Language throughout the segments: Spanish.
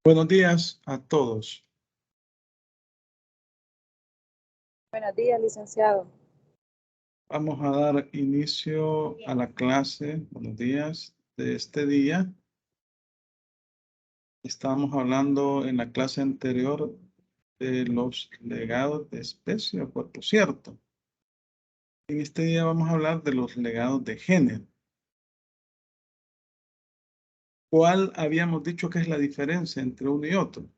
Buenos días a todos. Buenos días, licenciado. Vamos a dar inicio a la clase, buenos días, de este día. Estábamos hablando en la clase anterior de los legados de especie o cuerpo cierto. En este día vamos a hablar de los legados de género. ¿Cuál habíamos dicho que es la diferencia entre uno y otro?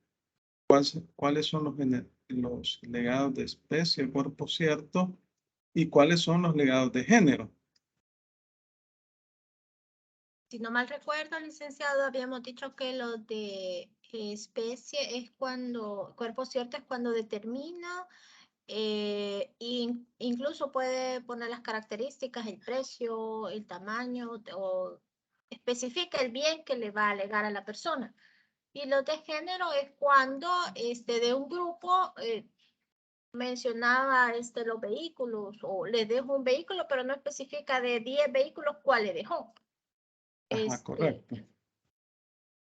¿Cuáles son los legados de especie o cuerpo cierto? ¿Y cuáles son los legados de género? Si no mal recuerdo, licenciado, habíamos dicho que lo de especie es cuando, cuerpo cierto es cuando determina, incluso puede poner las características, el precio, el tamaño, o especifica el bien que le va a alegar a la persona. Y lo de género es cuando de un grupo mencionaba los vehículos, o le dejo un vehículo, pero no especifica de 10 vehículos cuál le dejó. Ajá, correcto.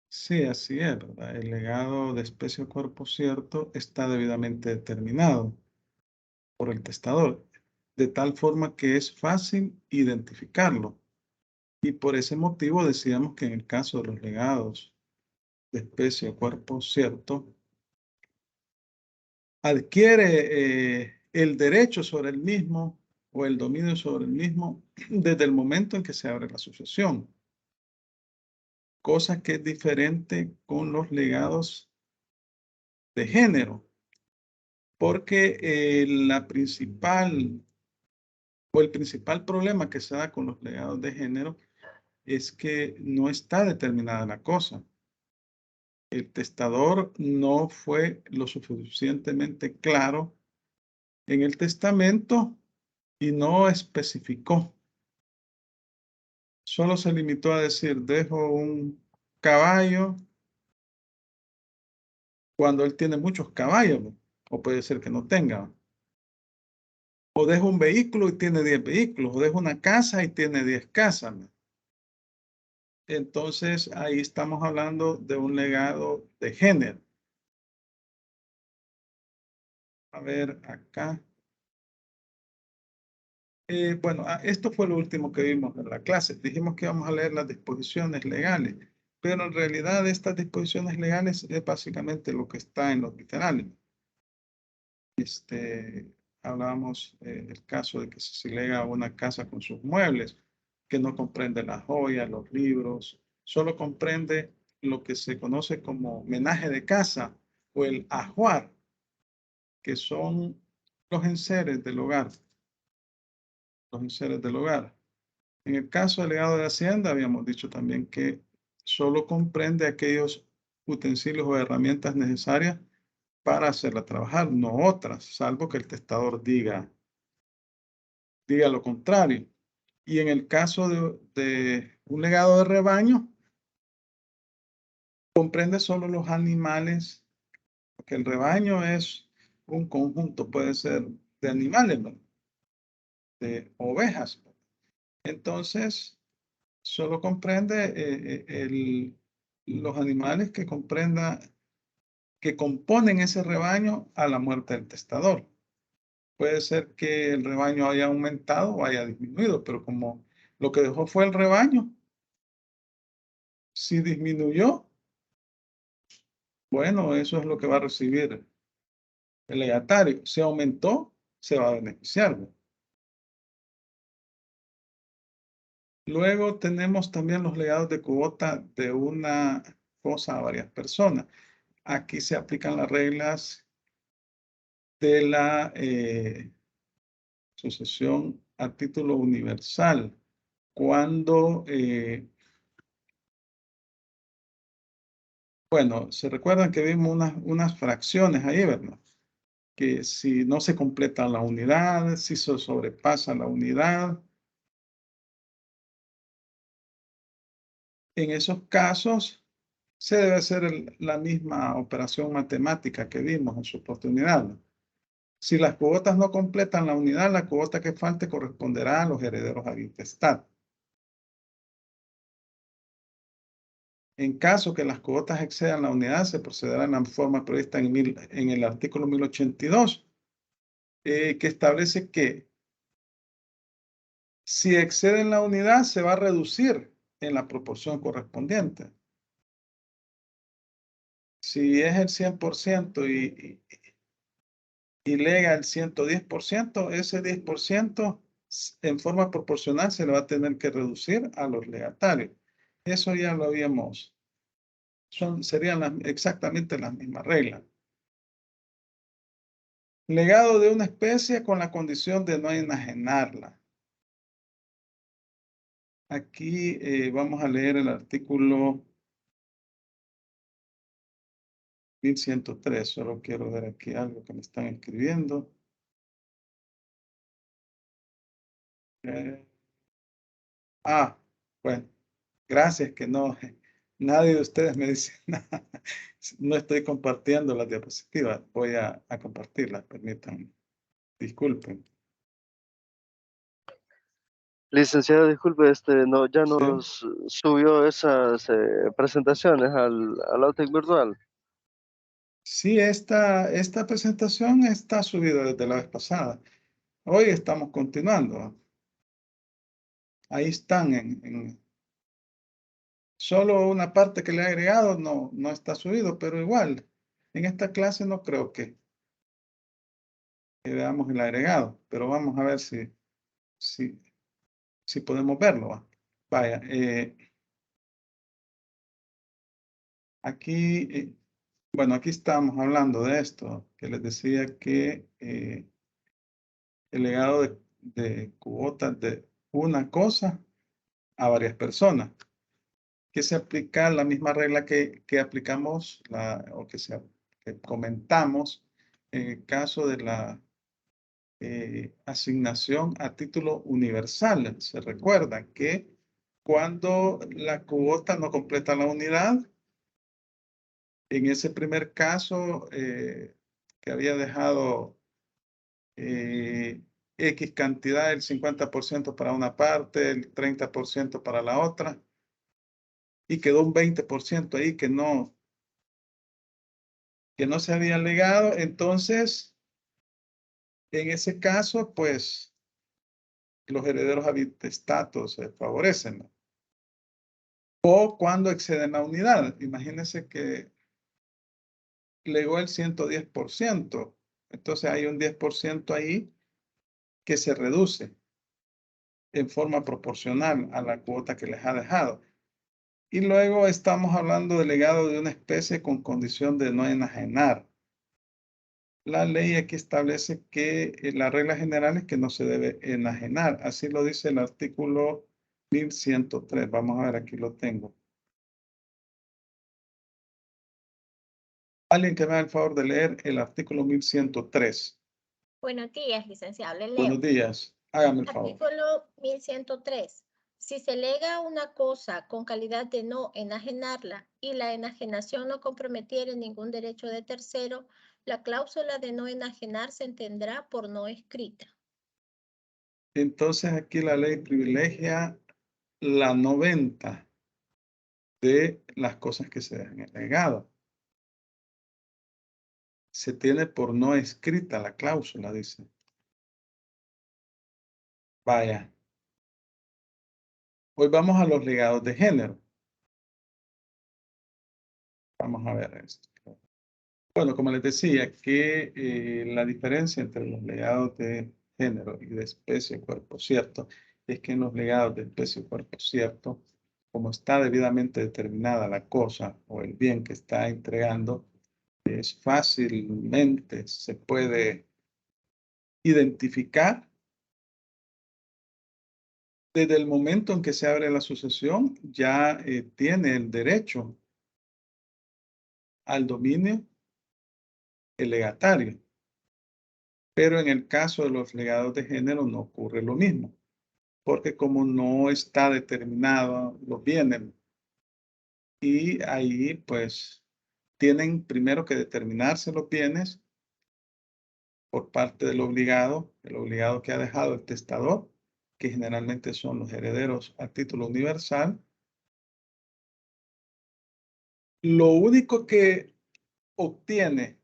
Sí, así es, ¿verdad? El legado de especie o cuerpo cierto está debidamente determinado por el testador, de tal forma que es fácil identificarlo. Y por ese motivo decíamos que en el caso de los legados de especie o cuerpo cierto, adquiere el derecho sobre el mismo o el dominio sobre el mismo desde el momento en que se abre la sucesión. Cosa que es diferente con los legados de género, porque el principal problema que se da con los legados de género es que no está determinada la cosa. El testador no fue lo suficientemente claro en el testamento y no especificó. Solo se limitó a decir, dejo un caballo cuando él tiene muchos caballos, ¿no? O puede ser que no tenga. O dejo un vehículo y tiene 10 vehículos, o dejo una casa y tiene 10 casas, ¿no? Entonces, ahí estamos hablando de un legado de género. A ver, acá. Bueno, esto fue lo último que vimos en la clase. Dijimos que íbamos a leer las disposiciones legales, pero en realidad estas disposiciones legales es básicamente lo que está en los literales. Hablábamos del caso de que se lega una casa con sus muebles, que no comprende las joyas, los libros, solo comprende lo que se conoce como menaje de casa o el ajuar, que son los enseres del hogar. Los enseres del hogar. En el caso del legado de Hacienda, habíamos dicho también que solo comprende aquellos utensilios o herramientas necesarias para hacerla trabajar, no otras, salvo que el testador diga lo contrario. Y en el caso de un legado de rebaño, comprende solo los animales, porque el rebaño es un conjunto, puede ser de animales, ¿no? De ovejas. Entonces, solo comprende los animales que que componen ese rebaño a la muerte del testador. Puede ser que el rebaño haya aumentado o haya disminuido, pero como lo que dejó fue el rebaño, si disminuyó, bueno, eso es lo que va a recibir el legatario. Si aumentó, se va a beneficiar, ¿no? Luego tenemos también los legados de cuota de una cosa a varias personas. Aquí se aplican las reglas de la sucesión a título universal. Cuando, bueno, se recuerdan que vimos unas fracciones ahí, ¿verdad? Que si no se completa la unidad, si se sobrepasa la unidad. En esos casos, se debe hacer la misma operación matemática que vimos en su oportunidad, ¿no? Si las cuotas no completan la unidad, la cuota que falte corresponderá a los herederos a intestar. En caso que las cuotas excedan la unidad, se procederá en la forma prevista en el artículo 1082, que establece que si exceden la unidad, se va a reducir en la proporción correspondiente. Si es el 100% y lega el 110%, ese 10% en forma proporcional se le va a tener que reducir a los legatarios. Eso ya lo habíamos, serían exactamente las mismas reglas. Legado de una especie con la condición de no enajenarla. Aquí vamos a leer el artículo 1103. Solo quiero ver aquí algo que me están escribiendo. Bueno, gracias que no, nadie de ustedes me dice nada. No estoy compartiendo las diapositivas. Voy a compartirlas, permítanme. Disculpen. Licenciado, disculpe, no, ya Sí. nos subió esas presentaciones al Outlook virtual. Sí, esta presentación está subida desde la vez pasada. Hoy estamos continuando. Ahí están solo una parte que le he agregado no está subido, pero igual, en esta clase no creo que veamos el agregado, pero vamos a ver si podemos verlo. Vaya, aquí, bueno, aquí estamos hablando de esto, que les decía que el legado de cuotas de una cosa a varias personas, que se aplica la misma regla que aplicamos o que comentamos en el caso de la asignación a título universal. Se recuerda que cuando la cuota no completa la unidad, en ese primer caso que había dejado X cantidad, el 50% para una parte, el 30% para la otra, y quedó un 20% ahí que no se había legado, entonces, en ese caso, pues, los herederos habitestatos se favorecen, ¿no? O cuando exceden la unidad. Imagínense que legó el 110%. Entonces hay un 10% ahí que se reduce en forma proporcional a la cuota que les ha dejado. Y luego estamos hablando del legado de una especie con condición de no enajenar. La ley aquí establece que la regla general es que no se debe enajenar. Así lo dice el artículo 1103. Vamos a ver, aquí lo tengo. Alguien que me haga el favor de leer el artículo 1103. Buenos días, licenciado. Le leo. Buenos días. Hágame el favor. Artículo 1103. Si se lega una cosa con calidad de no enajenarla y la enajenación no comprometiere ningún derecho de tercero, la cláusula de no enajenar se entenderá por no escrita. Entonces aquí la ley privilegia la 90 de las cosas que se dejan en legado. Se tiene por no escrita la cláusula, dice. Vaya. Hoy vamos a los legados de género. Vamos a ver esto. Bueno, como les decía, que la diferencia entre los legados de género y de especie cuerpo cierto es que en los legados de especie cuerpo cierto, como está debidamente determinada la cosa o el bien que está entregando, es fácilmente se puede identificar desde el momento en que se abre la sucesión, ya tiene el derecho al dominio el legatario. Pero en el caso de los legados de género no ocurre lo mismo, porque como no está determinado los bienes, y ahí pues tienen primero que determinarse los bienes por parte del obligado, el obligado que ha dejado el testador, que generalmente son los herederos a título universal, Lo único que obtiene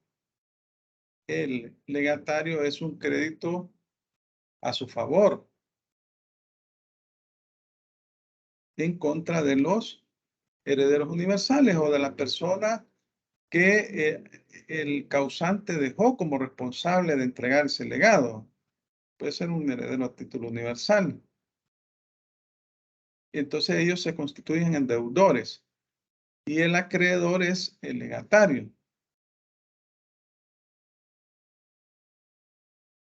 el legatario es un crédito a su favor en contra de los herederos universales o de la persona que el causante dejó como responsable de entregar ese legado. Puede ser un heredero a título universal. Y entonces ellos se constituyen en deudores y el acreedor es el legatario.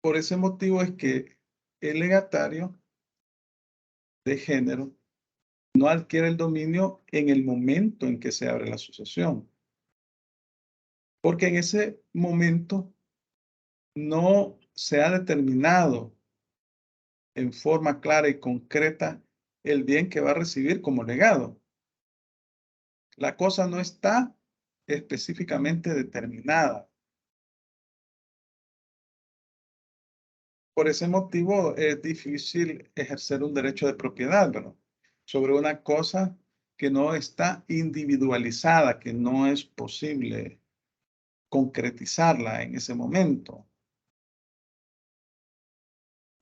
Por ese motivo es que el legatario de género no adquiere el dominio en el momento en que se abre la sucesión. Porque en ese momento no se ha determinado en forma clara y concreta el bien que va a recibir como legado. La cosa no está específicamente determinada. Por ese motivo es difícil ejercer un derecho de propiedad, ¿verdad? Sobre una cosa que no está individualizada, que no es posible concretizarla en ese momento.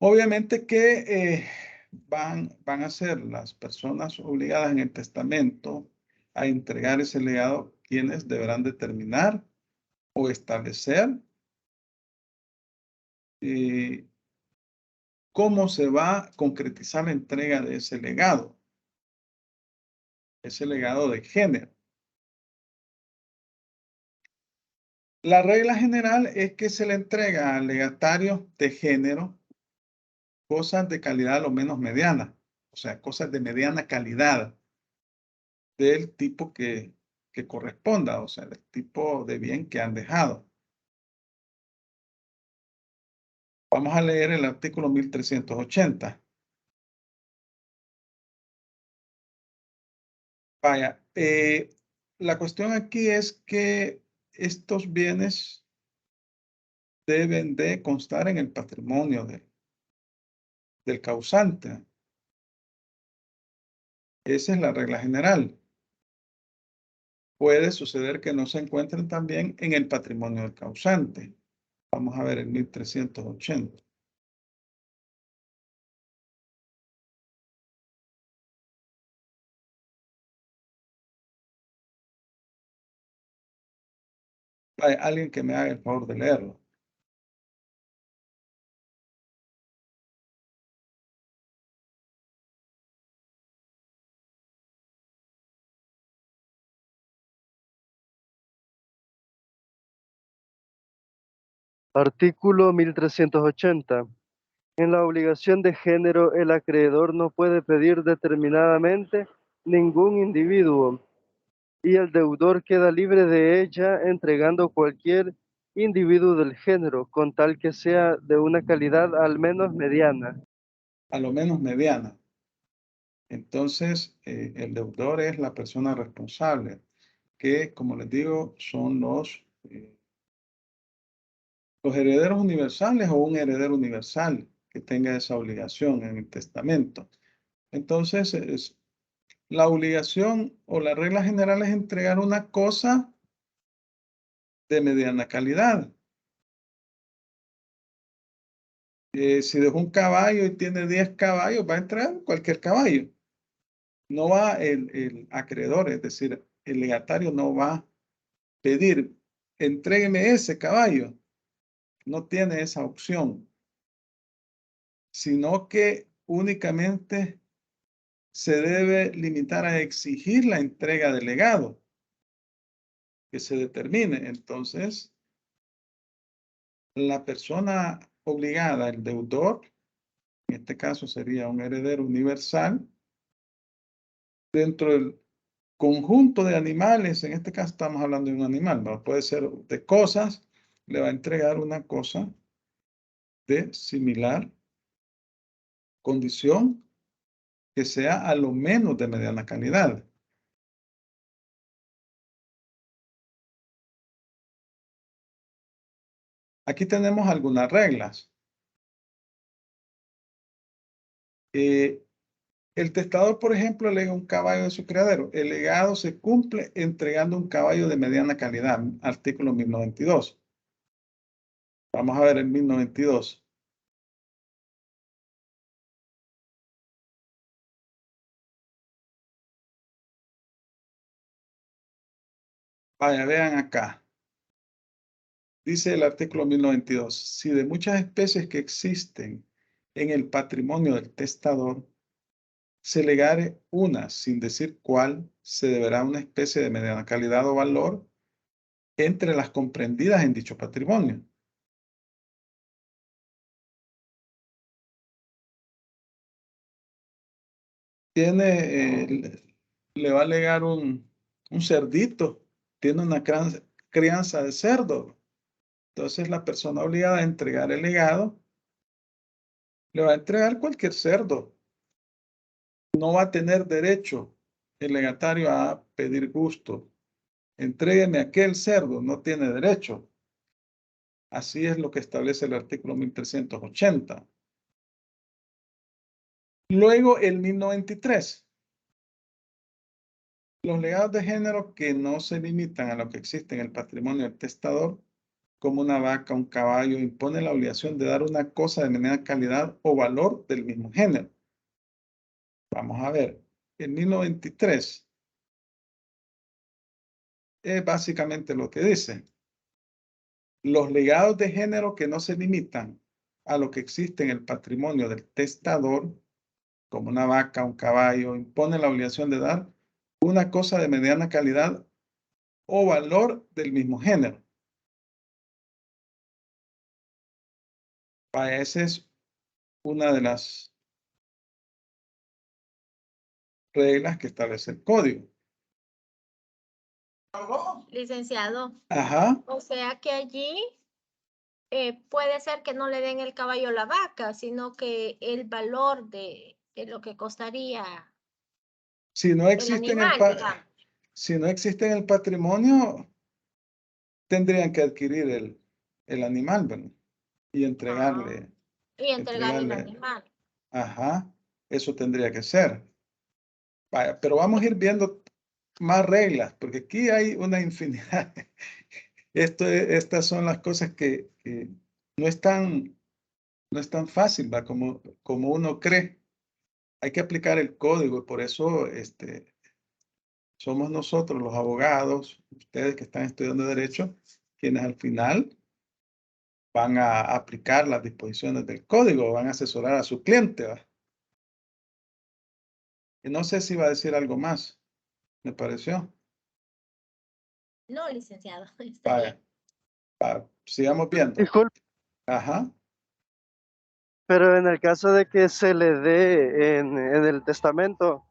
Obviamente que van a ser las personas obligadas en el testamento a entregar ese legado quienes deberán determinar o establecer cómo se va a concretizar la entrega de ese legado de género. La regla general es que se le entrega al legatario de género cosas de calidad a lo menos mediana, o sea, cosas de mediana calidad del tipo que corresponda, o sea, del tipo de bien que han dejado. Vamos a leer el artículo 1380. Vaya, la cuestión aquí es que estos bienes deben de constar en el patrimonio del causante. Esa es la regla general. Puede suceder que no se encuentren también en el patrimonio del causante. Vamos a ver el 1380. Hay alguien que me haga el favor de leerlo. Artículo 1380. En la obligación de género, el acreedor no puede pedir determinadamente ningún individuo y el deudor queda libre de ella entregando cualquier individuo del género, con tal que sea de una calidad al menos mediana. A lo menos mediana. Entonces, el deudor es la persona responsable, que, como les digo, son los herederos universales o un heredero universal que tenga esa obligación en el testamento. Entonces, la obligación o la regla general es entregar una cosa de mediana calidad. Si dejó un caballo y tiene 10 caballos, va a entregar cualquier caballo. No va el acreedor, es decir, el legatario no va a pedir, entrégueme ese caballo. No tiene esa opción, sino que únicamente se debe limitar a exigir la entrega del legado que se determine. Entonces, la persona obligada, el deudor, en este caso sería un heredero universal, dentro del conjunto de animales, en este caso estamos hablando de un animal, ¿no? Puede ser de cosas, le va a entregar una cosa de similar condición que sea a lo menos de mediana calidad. Aquí tenemos algunas reglas. El testador, por ejemplo, lega un caballo de su criadero. El legado se cumple entregando un caballo de mediana calidad. Artículo 1092. Vamos a ver el 1092. Vaya, vean acá. Dice el artículo 1092. Si de muchas especies que existen en el patrimonio del testador, se legare una, sin decir cuál, se deberá una especie de mediana calidad o valor entre las comprendidas en dicho patrimonio. Le va a legar un cerdito, tiene una crianza de cerdo. Entonces la persona obligada a entregar el legado le va a entregar cualquier cerdo. No va a tener derecho el legatario a pedir gusto. Entrégueme aquel cerdo, no tiene derecho. Así es lo que establece el artículo 1380. Luego el 1093. Los legados de género que no se limitan a lo que existe en el patrimonio del testador, como una vaca, un caballo, impone la obligación de dar una cosa de menor calidad o valor del mismo género. Vamos a ver, el 1093 es básicamente lo que dice. Los legados de género que no se limitan a lo que existe en el patrimonio del testador, como una vaca, un caballo, impone la obligación de dar una cosa de mediana calidad o valor del mismo género. Vaya, esa es una de las reglas que establece el código. Licenciado, Ajá, o sea que allí puede ser que no le den el caballo a la vaca, sino que el valor de lo que costaría si no el existe en animal, digamos. si no existe en el patrimonio, tendrían que adquirir el animal, ¿verdad? Y entregarle, Y entregarle el animal. ajá, eso tendría que ser. Vaya, pero vamos a ir viendo más reglas, porque aquí hay una infinidad. Estas son las cosas que no es tan fácil, ¿va? Como uno cree. Hay que aplicar el código y por eso somos nosotros los abogados, ustedes que están estudiando derecho, quienes al final van a aplicar las disposiciones del código, van a asesorar a su cliente, ¿va? Y no sé si va a decir algo más, me pareció. No, licenciado, está Vaya, bien. sigamos viendo. Disculpe, Ajá. pero en el caso de que se le dé en el testamento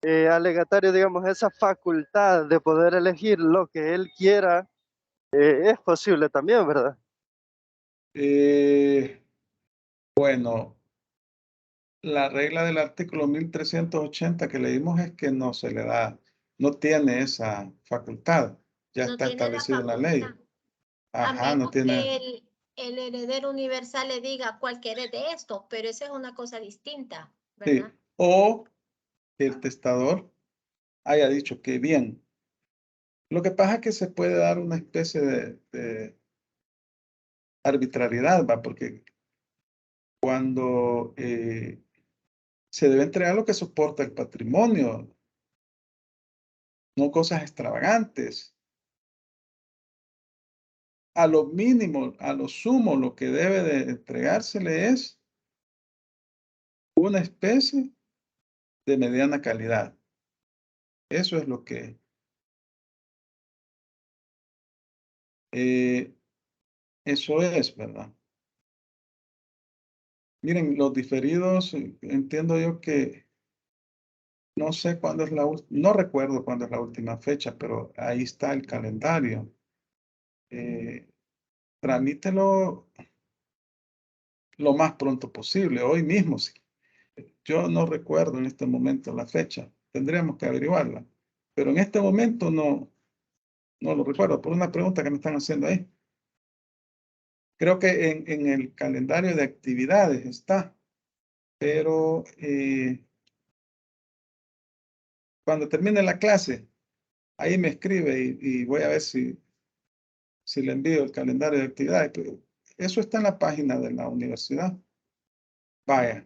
al legatario, digamos, esa facultad de poder elegir lo que él quiera, es posible también, ¿verdad? Bueno, la regla del artículo 1380 que leímos es que no se le da, no tiene esa facultad. Ya No está tiene la establecido en la facultad. ley. A Ajá, no menos tiene. que el heredero universal le diga cuál quiere de esto, pero esa es una cosa distinta, ¿verdad? Sí. O el testador haya dicho que bien. Lo que pasa es que se puede dar una especie de arbitrariedad, ¿va? Porque cuando se debe entregar lo que soporta el patrimonio, no cosas extravagantes. A lo mínimo, a lo sumo, lo que debe de entregársele es una especie de mediana calidad. Eso es lo que eso es, ¿verdad? Miren, los diferidos, entiendo yo que no sé cuándo es no recuerdo cuándo es la última fecha, pero ahí está el calendario. Tramítelo lo más pronto posible, hoy mismo. Sí. Yo no recuerdo en este momento la fecha, tendríamos que averiguarla, pero en este momento no lo recuerdo por una pregunta que me están haciendo ahí. Creo que en el calendario de actividades está, pero cuando termine la clase, ahí me escribe y voy a ver si le envío el calendario de actividades. Pero eso está en la página de la universidad. Vaya.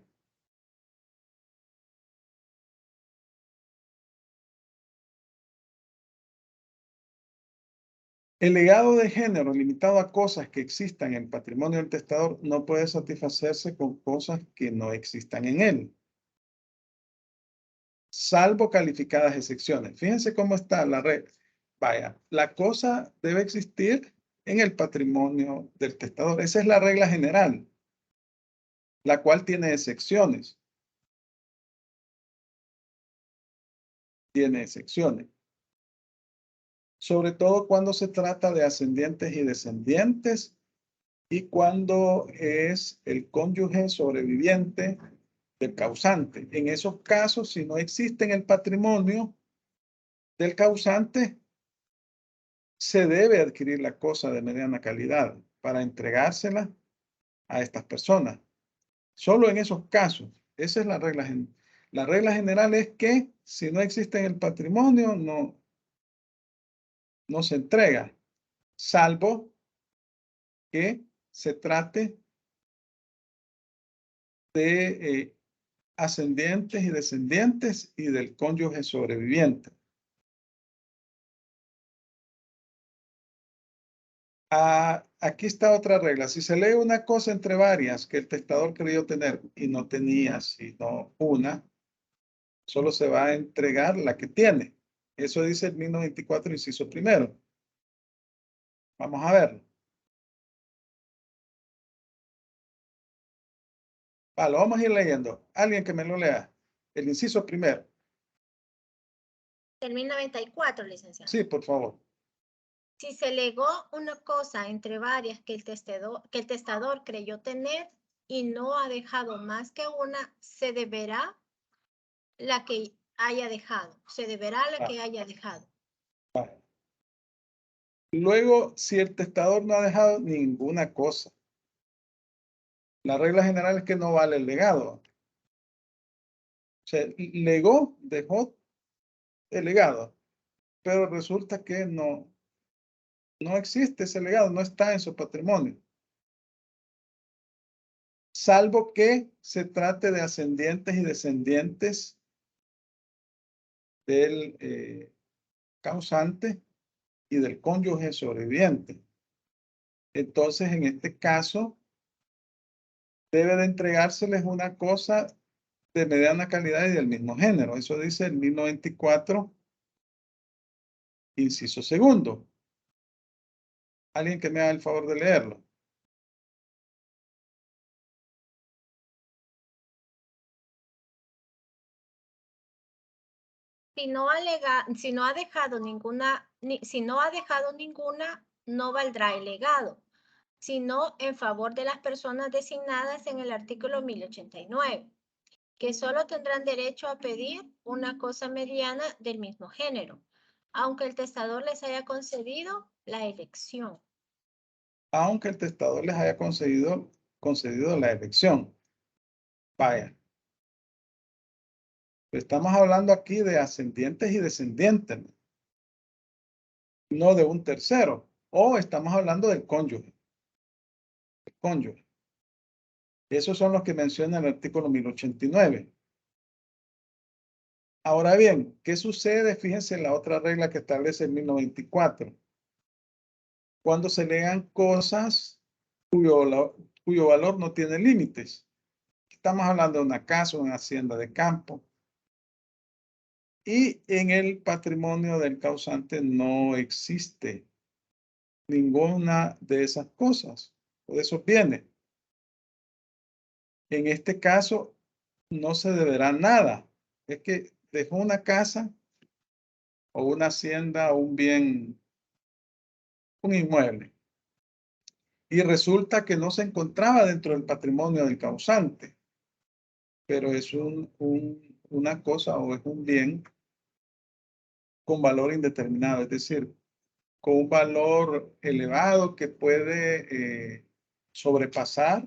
El legado de género limitado a cosas que existan en el patrimonio del testador no puede satisfacerse con cosas que no existan en él, salvo calificadas excepciones. Fíjense cómo está la regla. Vaya, la cosa debe existir en el patrimonio del testador. Esa es la regla general, la cual tiene excepciones. Tiene excepciones. Sobre todo cuando se trata de ascendientes y descendientes y cuando es el cónyuge sobreviviente del causante. En esos casos, si no existe en el patrimonio del causante, se debe adquirir la cosa de mediana calidad para entregársela a estas personas. Solo en esos casos. Esa es la regla general. La regla general es que si no existe en el patrimonio, no se entrega, salvo que se trate de ascendientes y descendientes y del cónyuge sobreviviente. Aquí está otra regla. Si se lee una cosa entre varias que el testador creyó tener y no tenía, sino una, solo se va a entregar la que tiene. Eso dice el 1024, inciso primero. Vamos a verlo. Lo vamos a ir leyendo. Alguien que me lo lea. El inciso primero. El 1094, licenciado. Sí, por favor. Si se legó una cosa entre varias que el testador creyó tener y no ha dejado más que una, se deberá la que haya dejado. Se deberá la que haya dejado. Luego, si el testador no ha dejado ninguna cosa, la regla general es que no vale el legado. O sea, legó, dejó el legado, pero resulta que no existe ese legado, no está en su patrimonio. Salvo que se trate de ascendientes y descendientes del causante y del cónyuge sobreviviente. Entonces, en este caso, debe de entregárseles una cosa de mediana calidad y del mismo género. Eso dice el 1094, inciso segundo. Alguien que me haga el favor de leerlo. Si no ha dejado ninguna, no valdrá el legado, sino en favor de las personas designadas en el artículo 1089, que solo tendrán derecho a pedir una cosa mediana del mismo género, aunque el testador les haya concedido la elección. Aunque el testador les haya concedido la elección. Vaya. Estamos hablando aquí de ascendientes y descendientes, no de un tercero. O estamos hablando del cónyuge. El cónyuge. Esos son los que menciona el artículo 1089. Ahora bien, ¿qué sucede? Fíjense en la otra regla que establece el 1094. Cuando se lean cosas cuyo valor no tiene límites. Estamos hablando de una casa, una hacienda de campo. Y en el patrimonio del causante no existe ninguna de esas cosas o de esos bienes. En este caso, no se deberá nada. Es que dejó una casa o una hacienda o un bien, un inmueble. Y resulta que no se encontraba dentro del patrimonio del causante, pero es una cosa o es un bien con valor indeterminado, es decir, con un valor elevado que puede sobrepasar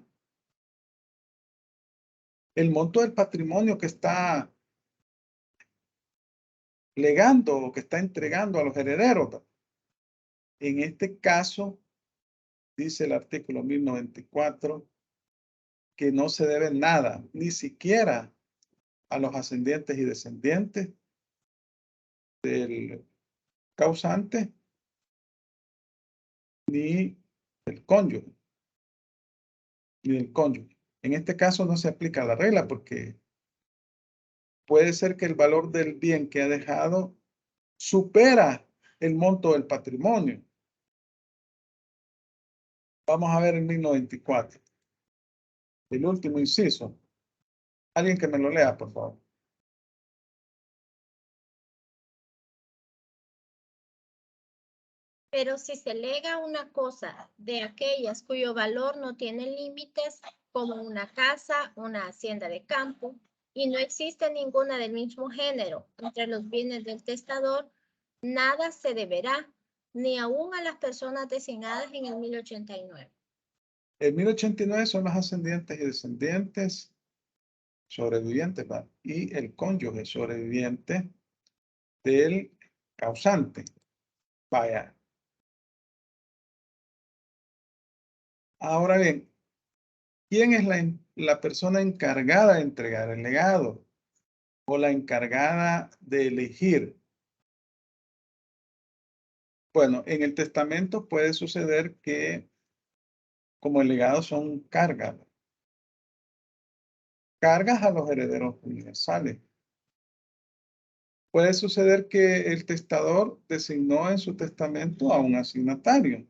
el monto del patrimonio que está legando o que está entregando a los herederos. En este caso, dice el artículo 1094, que no se debe nada, ni siquiera a los ascendientes y descendientes del causante, ni del cónyuge, ni del cónyuge. En este caso no se aplica la regla porque puede ser que el valor del bien que ha dejado supera el monto del patrimonio. Vamos a ver el 1094. El último inciso. Alguien que me lo lea, por favor. Pero si se lega una cosa de aquellas cuyo valor no tiene límites, como una casa, una hacienda de campo, y no existe ninguna del mismo género entre los bienes del testador, nada se deberá, ni aún a las personas designadas en el 1089. El 1089 son los ascendientes y descendientes sobrevivientes, ¿va? Y el cónyuge sobreviviente del causante. Vaya. Ahora bien, ¿quién es la persona encargada de entregar el legado o la encargada de elegir? Bueno, en el testamento puede suceder que como el legado son cargas a los herederos universales. Puede suceder que el testador designó en su testamento a un asignatario.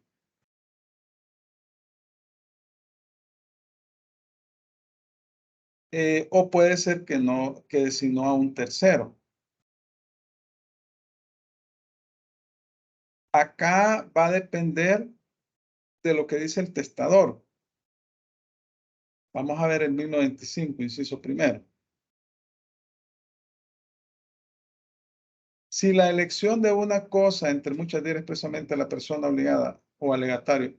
O puede ser que no, que designó a un tercero. Acá va a depender de lo que dice el testador. Vamos a ver el 1095, inciso primero. Si la elección de una cosa entre muchas diera expresamente a la persona obligada o al legatario,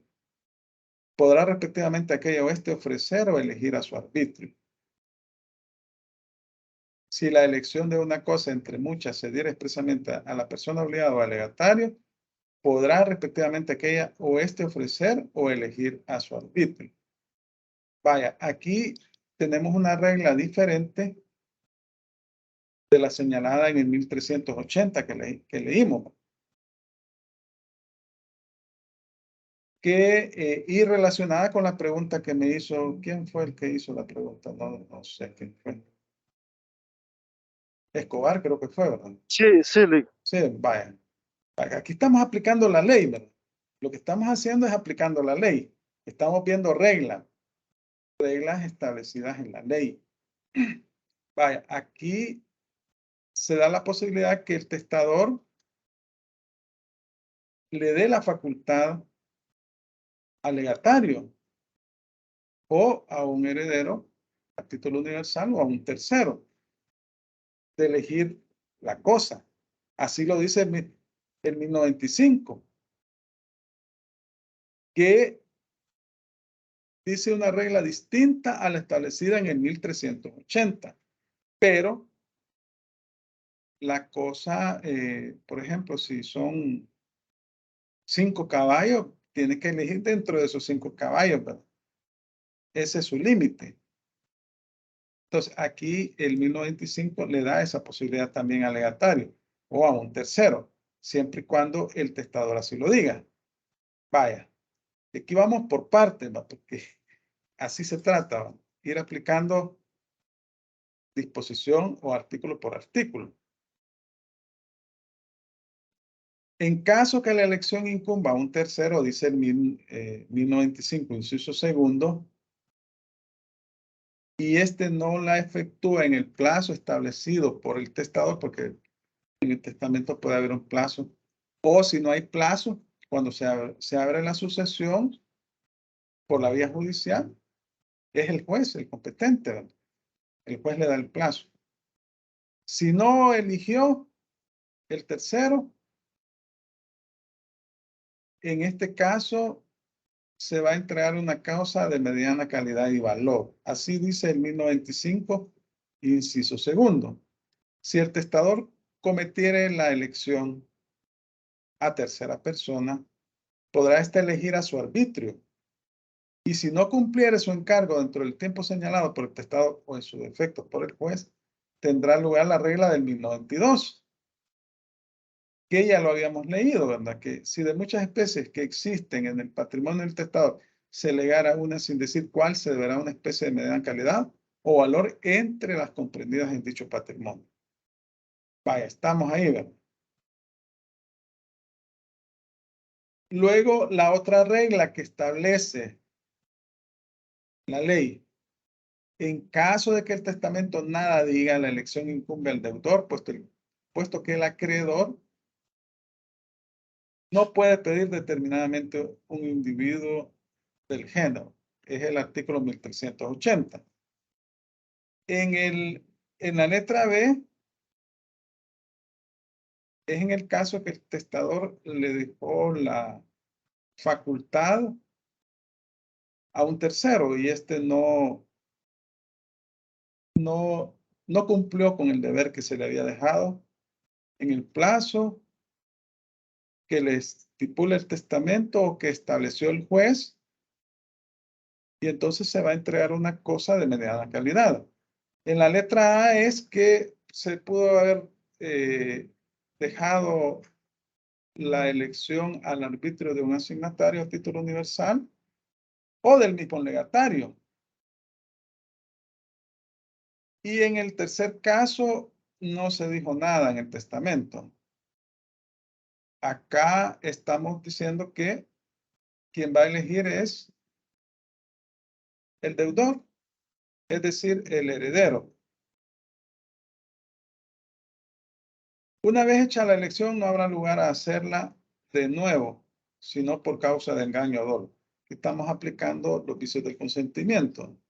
podrá respectivamente aquella o este ofrecer o elegir a su arbitrio. Si la elección de una cosa entre muchas se diera expresamente a la persona obligada o al legatario, podrá respectivamente aquella o este ofrecer o elegir a su arbitrio. Vaya, aquí tenemos una regla diferente de la señalada en el 1380 que leímos. Y relacionada con la pregunta que me hizo, ¿quién fue el que hizo la pregunta? No sé quién fue. Escobar creo que fue, ¿verdad? Sí, sí, Sí, vaya. Aquí estamos aplicando la ley, ¿verdad? Lo que estamos haciendo es aplicando la ley. Estamos viendo reglas establecidas en la ley. Vaya, aquí se da la posibilidad que el testador le dé la facultad al legatario o a un heredero a título universal o a un tercero de elegir la cosa. Así lo dice el 1095, que dice una regla distinta a la establecida en el 1380, pero la cosa, por ejemplo, si son 5 caballos, tiene que elegir dentro de esos 5 caballos, ¿verdad? Ese es su límite. Entonces, aquí el 1095 le da esa posibilidad también al legatario o a un tercero, siempre y cuando el testador así lo diga. Vaya, aquí vamos por partes, ¿va? Porque así se trata, ¿va? Ir aplicando disposición o artículo por artículo. En caso que la elección incumba a un tercero, dice el 1095, inciso segundo, y este no la efectúa en el plazo establecido por el testador, porque en el testamento puede haber un plazo, o si no hay plazo, cuando se abre la sucesión por la vía judicial, es el juez el competente, ¿verdad? El juez le da el plazo. Si no eligió el tercero, en este caso se va a entregar una causa de mediana calidad y valor. Así dice el 1095, inciso segundo. Si el testador cometiere la elección a tercera persona, podrá éste elegir a su arbitrio. Y si no cumpliere su encargo dentro del tiempo señalado por el testador o en su defecto por el juez, tendrá lugar la regla del 1092, que ya lo habíamos leído, ¿verdad? Que si de muchas especies que existen en el patrimonio del testador se legara una sin decir cuál, se deberá una especie de mediana calidad o valor entre las comprendidas en dicho patrimonio. Vaya, estamos ahí, ¿verdad? Luego, la otra regla que establece la ley: en caso de que el testamento nada diga, la elección incumbe al deudor, puesto que el acreedor no puede pedir determinadamente un individuo del género. Es el artículo 1380. En la letra B, es en el caso que el testador le dejó la facultad a un tercero y este no cumplió con el deber que se le había dejado en el plazo que le estipula el testamento o que estableció el juez, y entonces se va a entregar una cosa de mediana calidad. En la letra A es que se pudo haber dejado la elección al arbitrio de un asignatario a título universal o del mismo legatario. Y en el tercer caso no se dijo nada en el testamento. Acá estamos diciendo que quien va a elegir es el deudor, es decir, el heredero. Una vez hecha la elección, no habrá lugar a hacerla de nuevo, sino por causa de engaño o dolo. Estamos aplicando los vicios del consentimiento.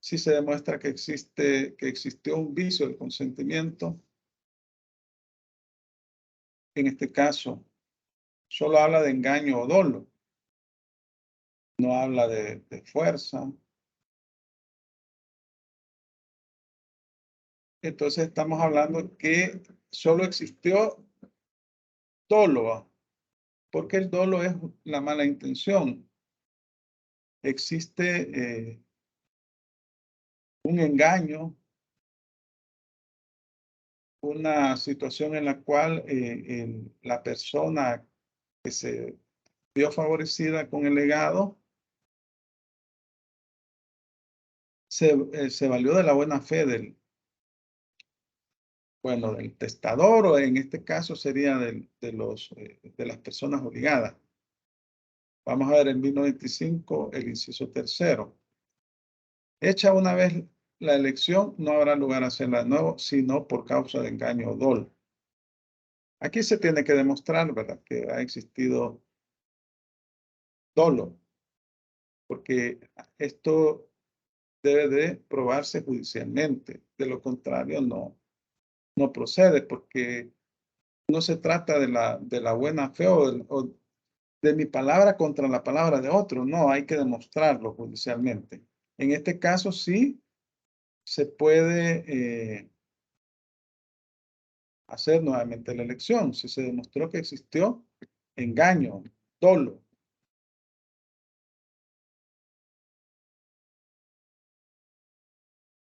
Si se demuestra que existió un vicio del consentimiento, en este caso, solo habla de engaño o dolo. No habla de fuerza. Entonces estamos hablando que solo existió dolo, porque el dolo es la mala intención. Existe un engaño, una situación en la cual la persona que se vio favorecida con el legado se valió de la buena fe del testador, o en este caso sería de las personas obligadas. Vamos a ver el 1095, el inciso tercero. Hecha una vez la elección, no habrá lugar a hacerla de nuevo, sino por causa de engaño o dolo. Aquí se tiene que demostrar, ¿verdad?, que ha existido dolo, porque esto debe de probarse judicialmente. De lo contrario, no procede, porque no se trata de la buena fe o de mi palabra contra la palabra de otro. No, hay que demostrarlo judicialmente. En este caso sí se puede hacer nuevamente la elección si se demostró que existió engaño, dolo.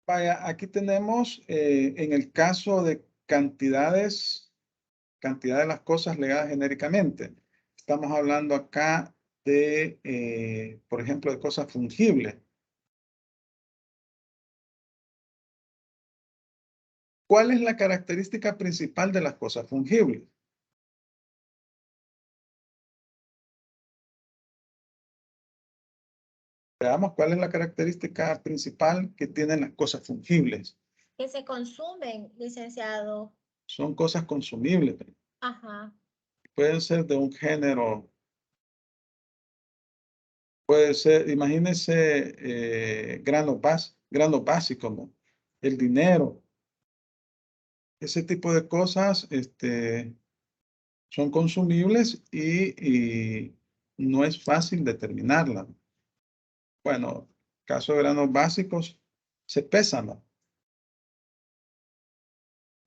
Vaya, aquí tenemos en el caso de cantidad de las cosas legadas genéricamente. Estamos hablando acá de, por ejemplo, de cosas fungibles. ¿Cuál es la característica principal de las cosas fungibles? Veamos cuál es la característica principal que tienen las cosas fungibles. Que se consumen, licenciado. Son cosas consumibles. Ajá. Pueden ser de un género. Puede ser, imagínense granos básicos, ¿no? El dinero. Ese tipo de cosas son consumibles y no es fácil determinarlas. Bueno, caso de granos básicos, se pesan, ¿no?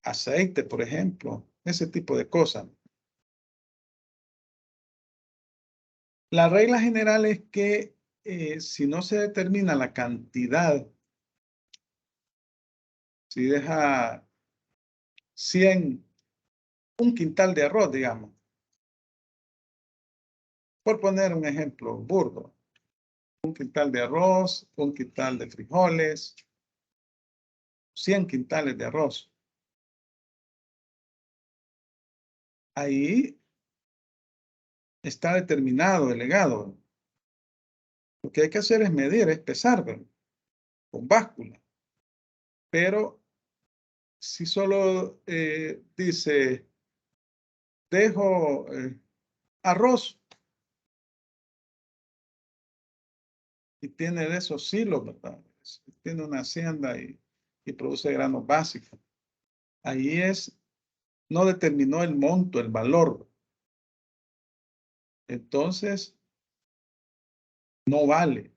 Aceite, por ejemplo, ese tipo de cosas. La regla general es que si no se determina la cantidad, si deja 100, un quintal de arroz, digamos, por poner un ejemplo burdo, un quintal de arroz, un quintal de frijoles, 100 quintales de arroz. Ahí está determinado el legado. Lo que hay que hacer es medir, es pesar, ¿verdad? Con báscula. Pero si solo dice, dejo arroz y tiene de esos silos, ¿verdad? Tiene una hacienda y produce granos básicos. Ahí no determinó el monto, el valor. Entonces, no vale.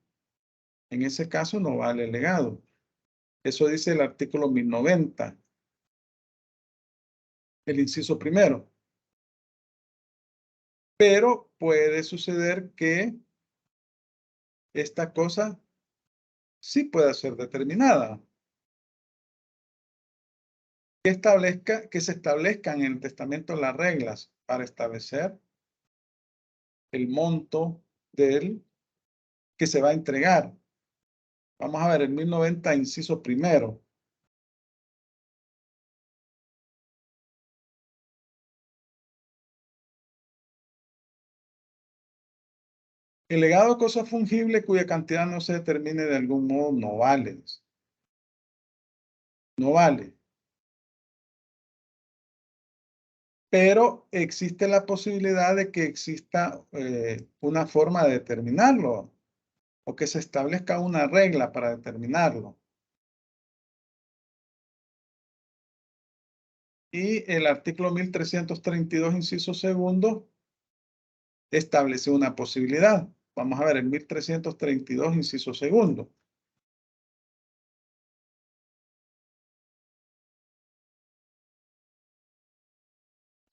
En ese caso, no vale el legado. Eso dice el artículo 1090, el inciso primero. Pero puede suceder que esta cosa sí pueda ser determinada. Que se establezcan en el testamento las reglas para establecer el monto del que se va a entregar. Vamos a ver el 1090, inciso primero. El legado de cosa fungible cuya cantidad no se determine de algún modo no vale. No vale. Pero existe la posibilidad de que exista una forma de determinarlo o que se establezca una regla para determinarlo. Y el artículo 1332, inciso segundo, establece una posibilidad. Vamos a ver el 1332, inciso segundo.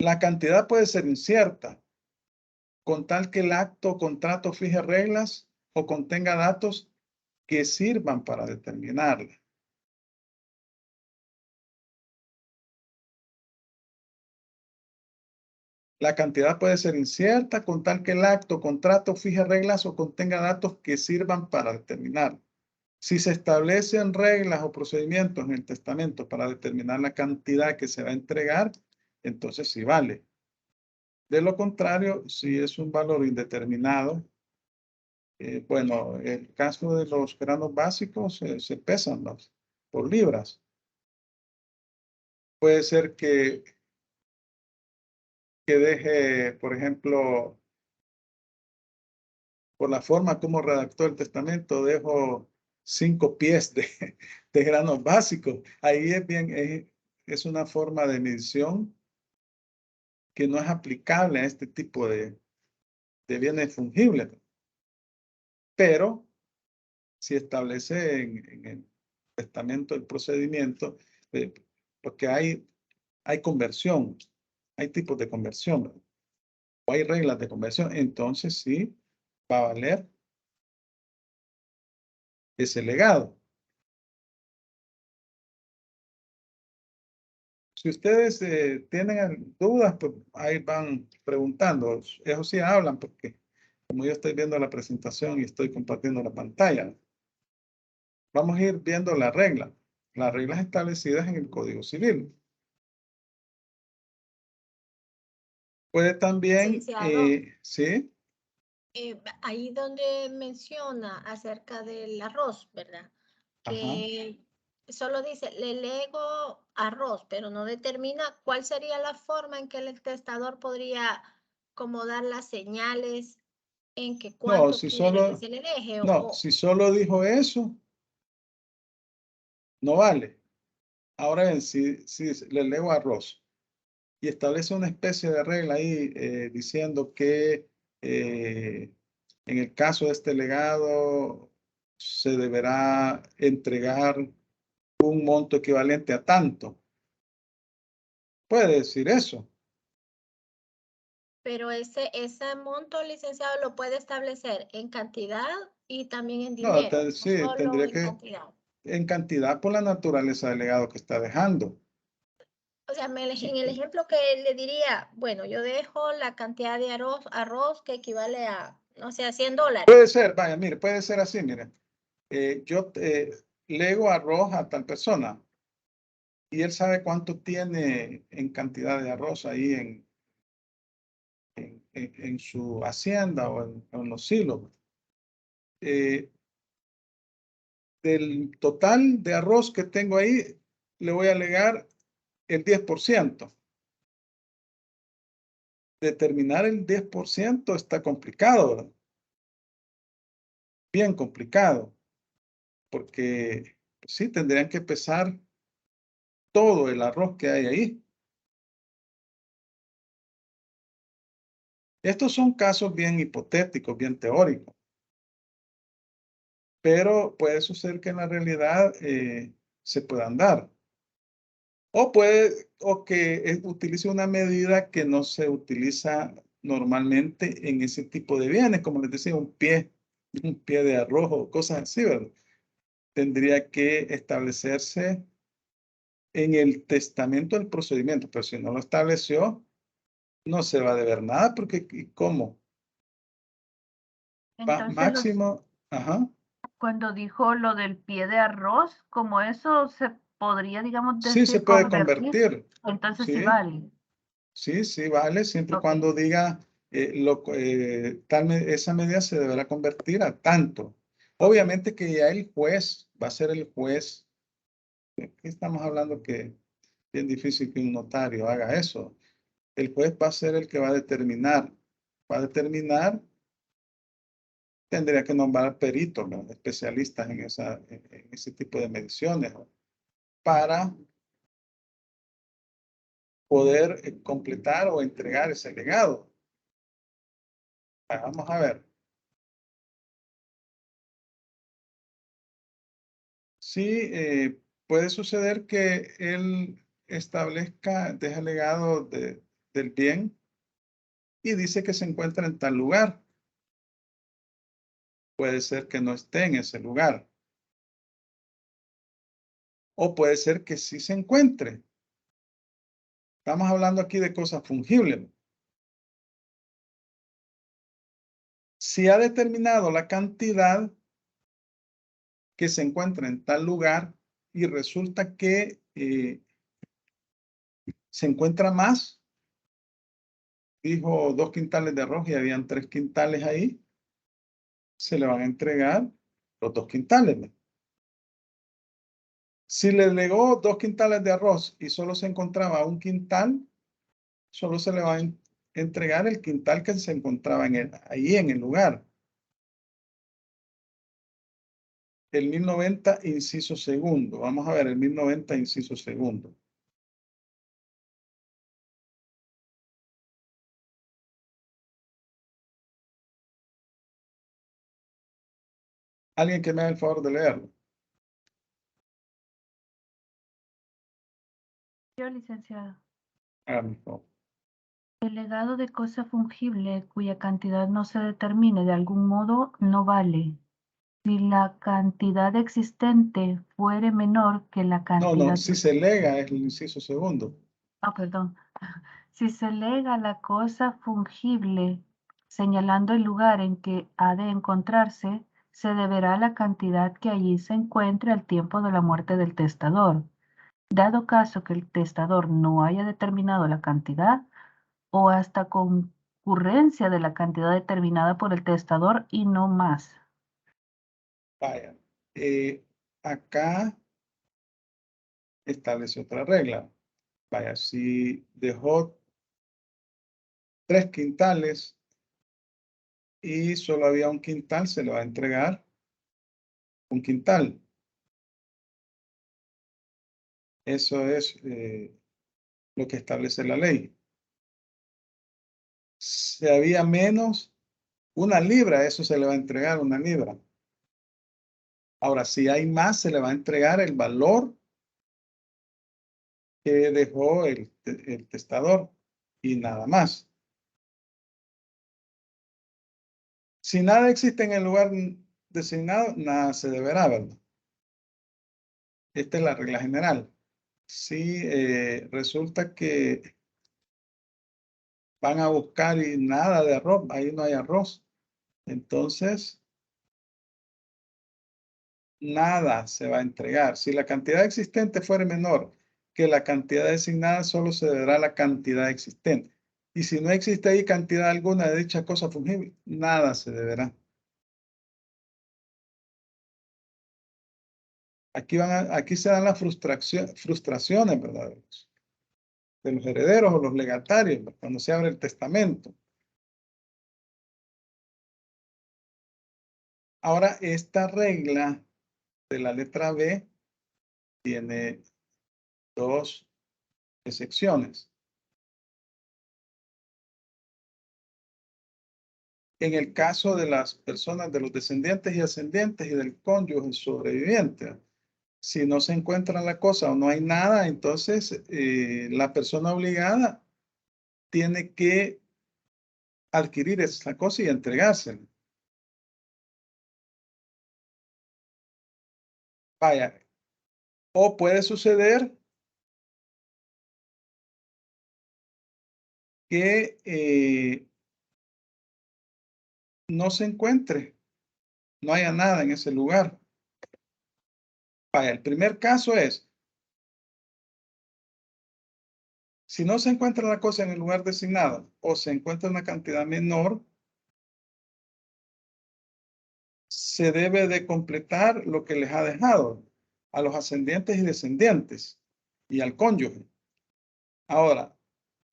La cantidad puede ser incierta, con tal que el acto o contrato fije reglas o contenga datos que sirvan para determinarla. La cantidad puede ser incierta, con tal que el acto o contrato fije reglas o contenga datos que sirvan para determinarla. Si se establecen reglas o procedimientos en el testamento para determinar la cantidad que se va a entregar, entonces sí vale. De lo contrario, si es un valor indeterminado, bueno, el caso de los granos básicos se pesan por libras. Puede ser que deje, por ejemplo, por la forma como redactó el testamento, dejo 5 pies de granos básicos. Ahí es una forma de medición que no es aplicable a este tipo de bienes fungibles. Pero si establece en el testamento el procedimiento, porque hay conversión, hay tipos de conversión, ¿verdad? O hay reglas de conversión, entonces sí va a valer ese legado. Si ustedes tienen dudas, pues ahí van preguntando. Eso sí hablan, porque como yo estoy viendo la presentación y estoy compartiendo la pantalla, vamos a ir viendo las reglas establecidas en el Código Civil. Puede también, Licenciado, ¿sí? ahí donde menciona acerca del arroz, ¿verdad? Ajá. Que solo dice, le lego arroz, pero no determina cuál sería la forma en que el testador podría como dar las señales en que cuánto quiere que se le deje. No, si solo dijo eso, no vale. Ahora bien, si le lego arroz y establece una especie de regla ahí diciendo que en el caso de este legado se deberá entregar un monto equivalente a tanto. Puede decir eso. Pero ese monto, licenciado, lo puede establecer en cantidad y también en No, dinero, no sí, solo tendría en que, cantidad. en cantidad por la naturaleza del legado que está dejando. O sea, en el ejemplo que le diría, bueno, yo dejo la cantidad de arroz que equivale a, no sé, a $100. Puede ser, vaya, mire, puede ser así, mire. Yo lego arroz a tal persona y él sabe cuánto tiene en cantidad de arroz ahí en su hacienda o en los silos. Del total de arroz que tengo ahí, le voy a alegar el 10%. Determinar el 10% está complicado, ¿verdad? Bien complicado, porque sí tendrían que pesar todo el arroz que hay ahí. Estos son casos bien hipotéticos, bien teóricos, pero puede suceder que en la realidad se puedan dar. O que utilice una medida que no se utiliza normalmente en ese tipo de bienes, como les decía, un pie de arroz o cosas así, ¿verdad? Tendría que establecerse en el testamento del procedimiento, pero si no lo estableció, no se va a deber nada, porque ¿cómo? Entonces, Máximo, ajá. cuando dijo lo del pie de arroz, como eso se podría, digamos, Sí se decir puede convertir, convertir, entonces sí sí, vale. sí, vale, siempre y Ok. cuando diga esa medida se deberá convertir a tanto. Obviamente que ya el juez va a ser el juez. Aquí estamos hablando que es bien difícil que un notario haga eso. El juez va a ser el que va a determinar. Va a determinar, tendría que nombrar peritos, ¿no? Especialistas en ese tipo de mediciones, ¿no? Para poder completar o entregar ese legado. Vamos a ver. Sí, puede suceder que él establezca, deja legado del bien y dice que se encuentra en tal lugar. Puede ser que no esté en ese lugar. O puede ser que sí se encuentre. Estamos hablando aquí de cosas fungibles. Si ha determinado la cantidad que se encuentra en tal lugar y resulta que se encuentra más, dijo 2 quintales de arroz y habían 3 quintales ahí, se le van a entregar los 2 quintales, ¿no? Si le legó 2 quintales de arroz y solo se encontraba 1 quintal, solo se le va a entregar el quintal que se encontraba ahí en el lugar. El 1090, inciso segundo. Vamos a ver el 1090, inciso segundo. Alguien que me haga el favor de leerlo. Yo, licenciado. Hágame el favor. El legado de cosa fungible cuya cantidad no se determine de algún modo no vale. Si la cantidad existente fuere menor que la No, cantidad... si se lega es el inciso segundo. Perdón. Si se lega la cosa fungible señalando el lugar en que ha de encontrarse, se deberá la cantidad que allí se encuentre al tiempo de la muerte del testador. Dado caso que el testador no haya determinado la cantidad o hasta concurrencia de la cantidad determinada por el testador y no más. Vaya. Acá establece otra regla. Vaya, si dejó 3 quintales y solo había 1 quintal, se le va a entregar 1 quintal. Eso es lo que establece la ley. Si había menos 1 libra, eso se le va a entregar 1 libra. Ahora, si hay más, se le va a entregar el valor que dejó el testador y nada más. Si nada existe en el lugar designado, nada se deberá, ¿verdad? Esta es la regla general. Si resulta que van a buscar y nada de arroz, ahí no hay arroz, entonces nada se va a entregar. Si la cantidad existente fuera menor que la cantidad designada, solo se deberá la cantidad existente. Y si no existe ahí cantidad alguna de dicha cosa fungible, nada se deberá. Aquí se dan las frustraciones, ¿verdad? De los herederos o los legatarios, cuando se abre el testamento. Ahora, esta regla de la letra B tiene dos excepciones. En el caso de las personas, de los descendientes y ascendientes y del cónyuge sobreviviente, si no se encuentra la cosa o no hay nada, entonces la persona obligada tiene que adquirir esa cosa y entregársela. Vaya, o puede suceder que no se encuentre, no haya nada en ese lugar. Vaya, el primer caso es, si no se encuentra la cosa en el lugar designado o se encuentra una cantidad menor, se debe de completar lo que les ha dejado a los ascendientes y descendientes y al cónyuge. Ahora,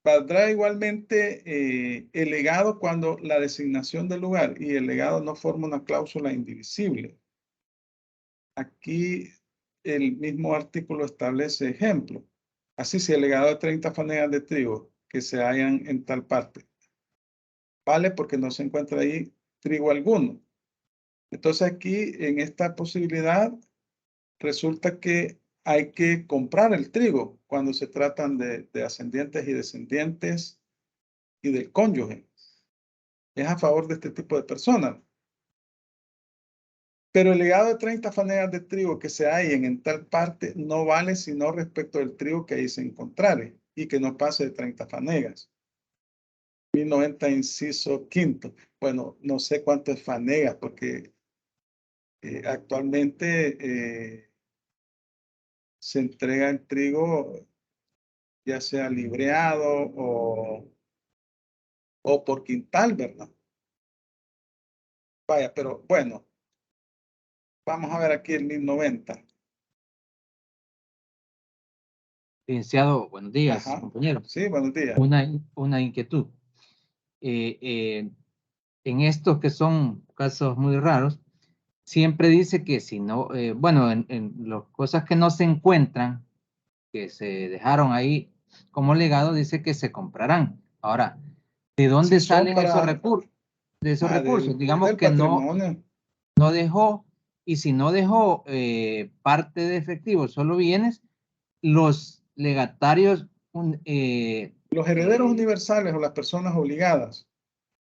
valdrá igualmente el legado cuando la designación del lugar y el legado no forma una cláusula indivisible. Aquí el mismo artículo establece ejemplo. Así, si el legado de 30 fanegas de trigo que se hallan en tal parte, vale porque no se encuentra ahí trigo alguno. Entonces aquí, en esta posibilidad, resulta que hay que comprar el trigo cuando se tratan de ascendientes y descendientes y del cónyuge. Es a favor de este tipo de personas. Pero el legado de 30 fanegas de trigo que se hallen en tal parte no vale sino respecto del trigo que ahí se encontrare y que no pase de 30 fanegas. 1090 inciso quinto. Bueno, no sé cuánto es fanegas porque actualmente se entrega el trigo ya sea libreado o por quintal, ¿verdad? Vaya, pero bueno, vamos a ver aquí el 1090. Licenciado, buenos días, Ajá. compañero. Sí, buenos días. Una inquietud. En estos que son casos muy raros, siempre dice que si no, bueno, en las cosas que no se encuentran, que se dejaron ahí como legado, dice que se comprarán. Ahora, ¿de dónde Sí, son salen para- esos recursos? De esos recursos, digamos del que patrimonio. no dejó, y si no dejó parte de efectivo, solo bienes, los legatarios, Los herederos universales o las personas obligadas.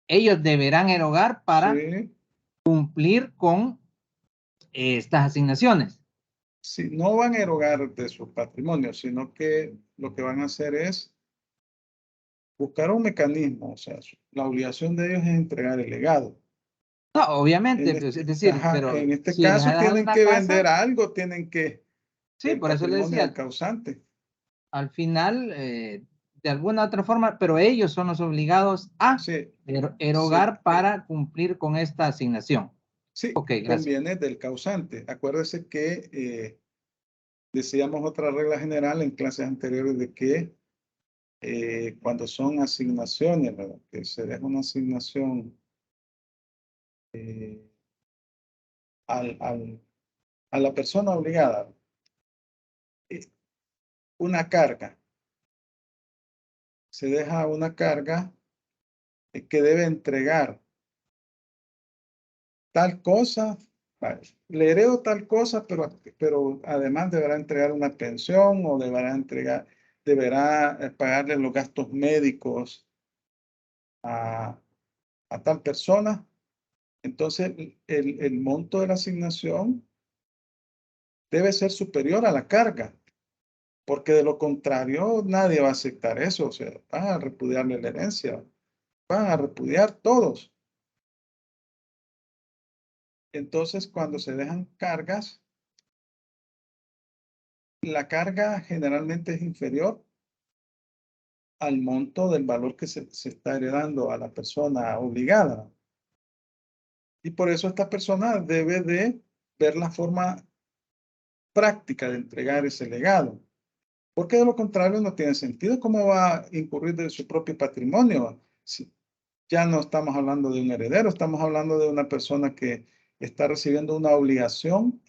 ellos deberán erogar para Sí. cumplir con estas asignaciones. Sí, no van a erogar de su patrimonio, sino que lo que van a hacer es buscar un mecanismo. O sea, la obligación de ellos es entregar el legado. No, obviamente, En pues, este, es decir, ajá, pero en este si les caso ha dejado tienen una que casa, vender algo, tienen que sí, el por eso le patrimonio del decía, causante. al final, de alguna otra forma, pero ellos son los obligados a Sí, erogar sí, para cumplir con esta asignación. sí, Ok, gracias. conviene del causante. Acuérdese que decíamos otra regla general en clases anteriores de que cuando son asignaciones, ¿verdad? Que se deja una asignación a la persona obligada, una carga. Se deja una carga que debe entregar tal cosa, vale, le heredo tal cosa, pero además deberá entregar una pensión o deberá entregar, deberá pagarle los gastos médicos a tal persona. Entonces, el monto de la asignación debe ser superior a la carga, porque de lo contrario nadie va a aceptar eso. O sea, van a repudiarle la herencia, van a repudiar todos. Entonces, cuando se dejan cargas, la carga generalmente es inferior al monto del valor que se está heredando a la persona obligada. Y por eso esta persona debe de ver la forma práctica de entregar ese legado. Porque de lo contrario no tiene sentido. ¿Cómo va a incurrir de su propio patrimonio? Si ya no estamos hablando de un heredero, estamos hablando de una persona que está recibiendo una obligación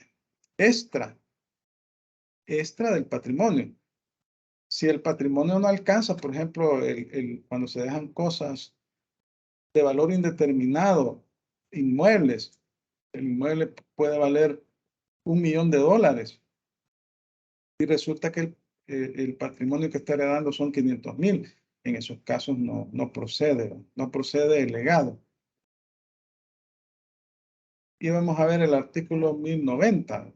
extra del patrimonio. Si el patrimonio no alcanza, por ejemplo, cuando se dejan cosas de valor indeterminado, inmuebles, el inmueble puede valer $1.000.000 y resulta que el patrimonio que está heredando son 500.000. En esos casos no procede el legado. Y vamos a ver el artículo 1090.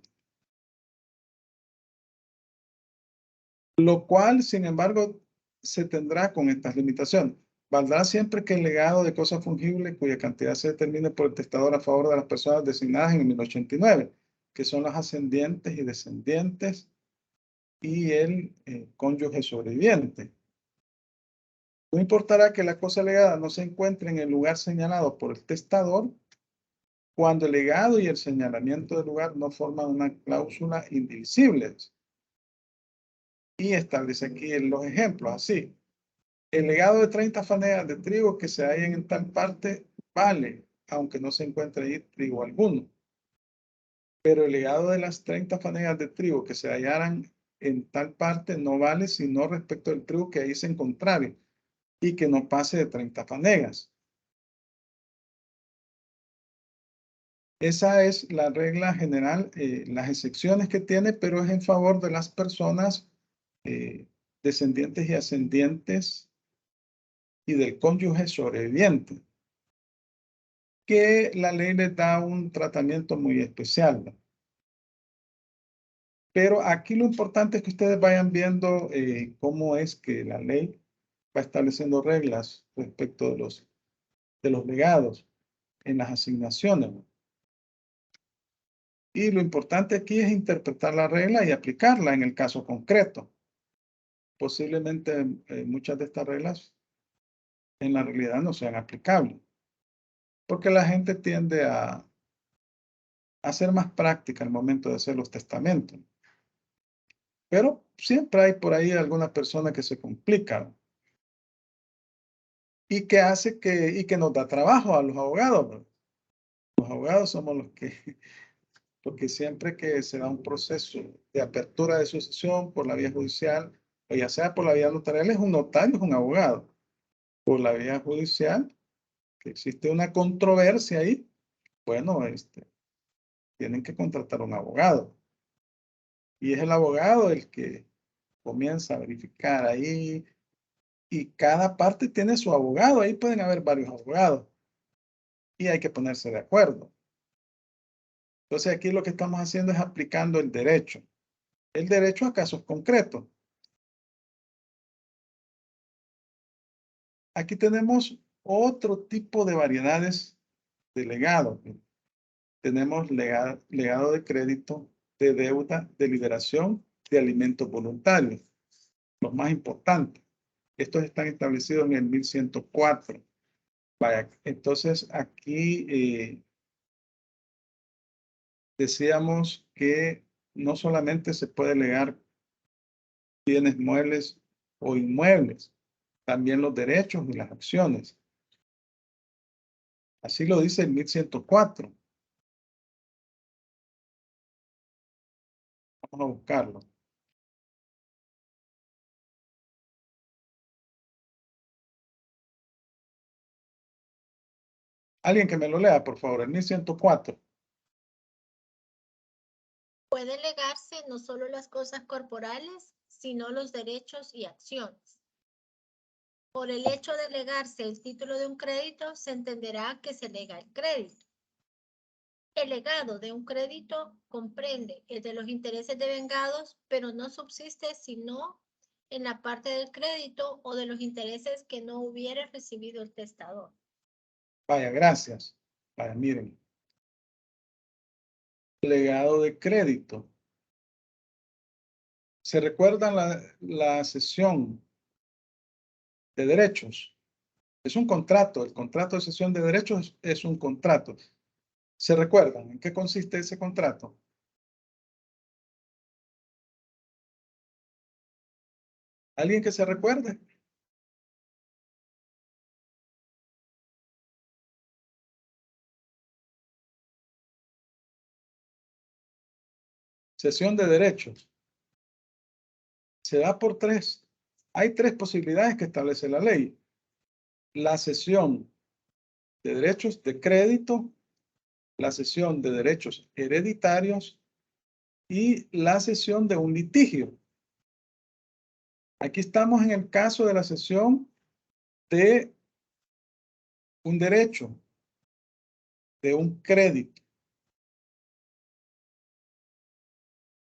Lo cual, sin embargo, se tendrá con estas limitaciones. Valdrá siempre que el legado de cosa fungible cuya cantidad se determine por el testador a favor de las personas designadas en el 1089, que son los ascendientes y descendientes y el cónyuge sobreviviente. No importará que la cosa legada no se encuentre en el lugar señalado por el testador cuando el legado y el señalamiento del lugar no forman una cláusula indivisible. Y establece aquí los ejemplos, así. El legado de 30 fanegas de trigo que se hallen en tal parte vale, aunque no se encuentre ahí trigo alguno. Pero el legado de las 30 fanegas de trigo que se hallaran en tal parte no vale sino respecto al trigo que ahí se encontrare y que no pase de 30 fanegas. Esa es la regla general, las excepciones que tiene, pero es en favor de las personas descendientes y ascendientes y del cónyuge sobreviviente, que la ley les da un tratamiento muy especial, ¿no? Pero aquí lo importante es que ustedes vayan viendo cómo es que la ley va estableciendo reglas respecto de los legados en las asignaciones, ¿no? Y lo importante aquí es interpretar la regla y aplicarla en el caso concreto. Posiblemente muchas de estas reglas en la realidad no sean aplicables, porque la gente tiende a ser más práctica al momento de hacer los testamentos. Pero siempre hay por ahí alguna persona que se complica y que hace y que nos da trabajo a los abogados, ¿no? Los abogados somos los que, porque siempre que se da un proceso de apertura de sucesión por la vía judicial, o ya sea por la vía notarial, es un notario, es un abogado. Por la vía judicial, que existe una controversia ahí, bueno, tienen que contratar a un abogado. Y es el abogado el que comienza a verificar ahí, y cada parte tiene su abogado. Ahí pueden haber varios abogados y hay que ponerse de acuerdo. Entonces aquí lo que estamos haciendo es aplicando el derecho a casos concretos. Aquí tenemos otro tipo de variedades de legado. Tenemos legado de crédito, de deuda, de liberación, de alimentos voluntarios. Los más importantes. Estos están establecidos en el 1104. Vaya, entonces aquí decíamos que no solamente se puede legar bienes muebles o inmuebles, también los derechos y las acciones. Así lo dice el 1104. Vamos a buscarlo. Alguien que me lo lea, por favor, el 1104. Puede legarse no solo las cosas corporales, sino los derechos y acciones. Por el hecho de legarse el título de un crédito, se entenderá que se lega el crédito. El legado de un crédito comprende el de los intereses devengados, pero no subsiste sino en la parte del crédito o de los intereses que no hubiere recibido el testador. Vaya, gracias. Vaya, miren. Legado de crédito. ¿Se recuerdan la sesión de derechos? Es un contrato. El contrato de cesión de derechos es un contrato. ¿Se recuerdan en qué consiste ese contrato? ¿Alguien que se recuerde? Cesión de derechos. Se da por tres. Hay tres posibilidades que establece la ley. La cesión de derechos de crédito, la cesión de derechos hereditarios y la cesión de un litigio. Aquí estamos en el caso de la cesión de un derecho, de un crédito.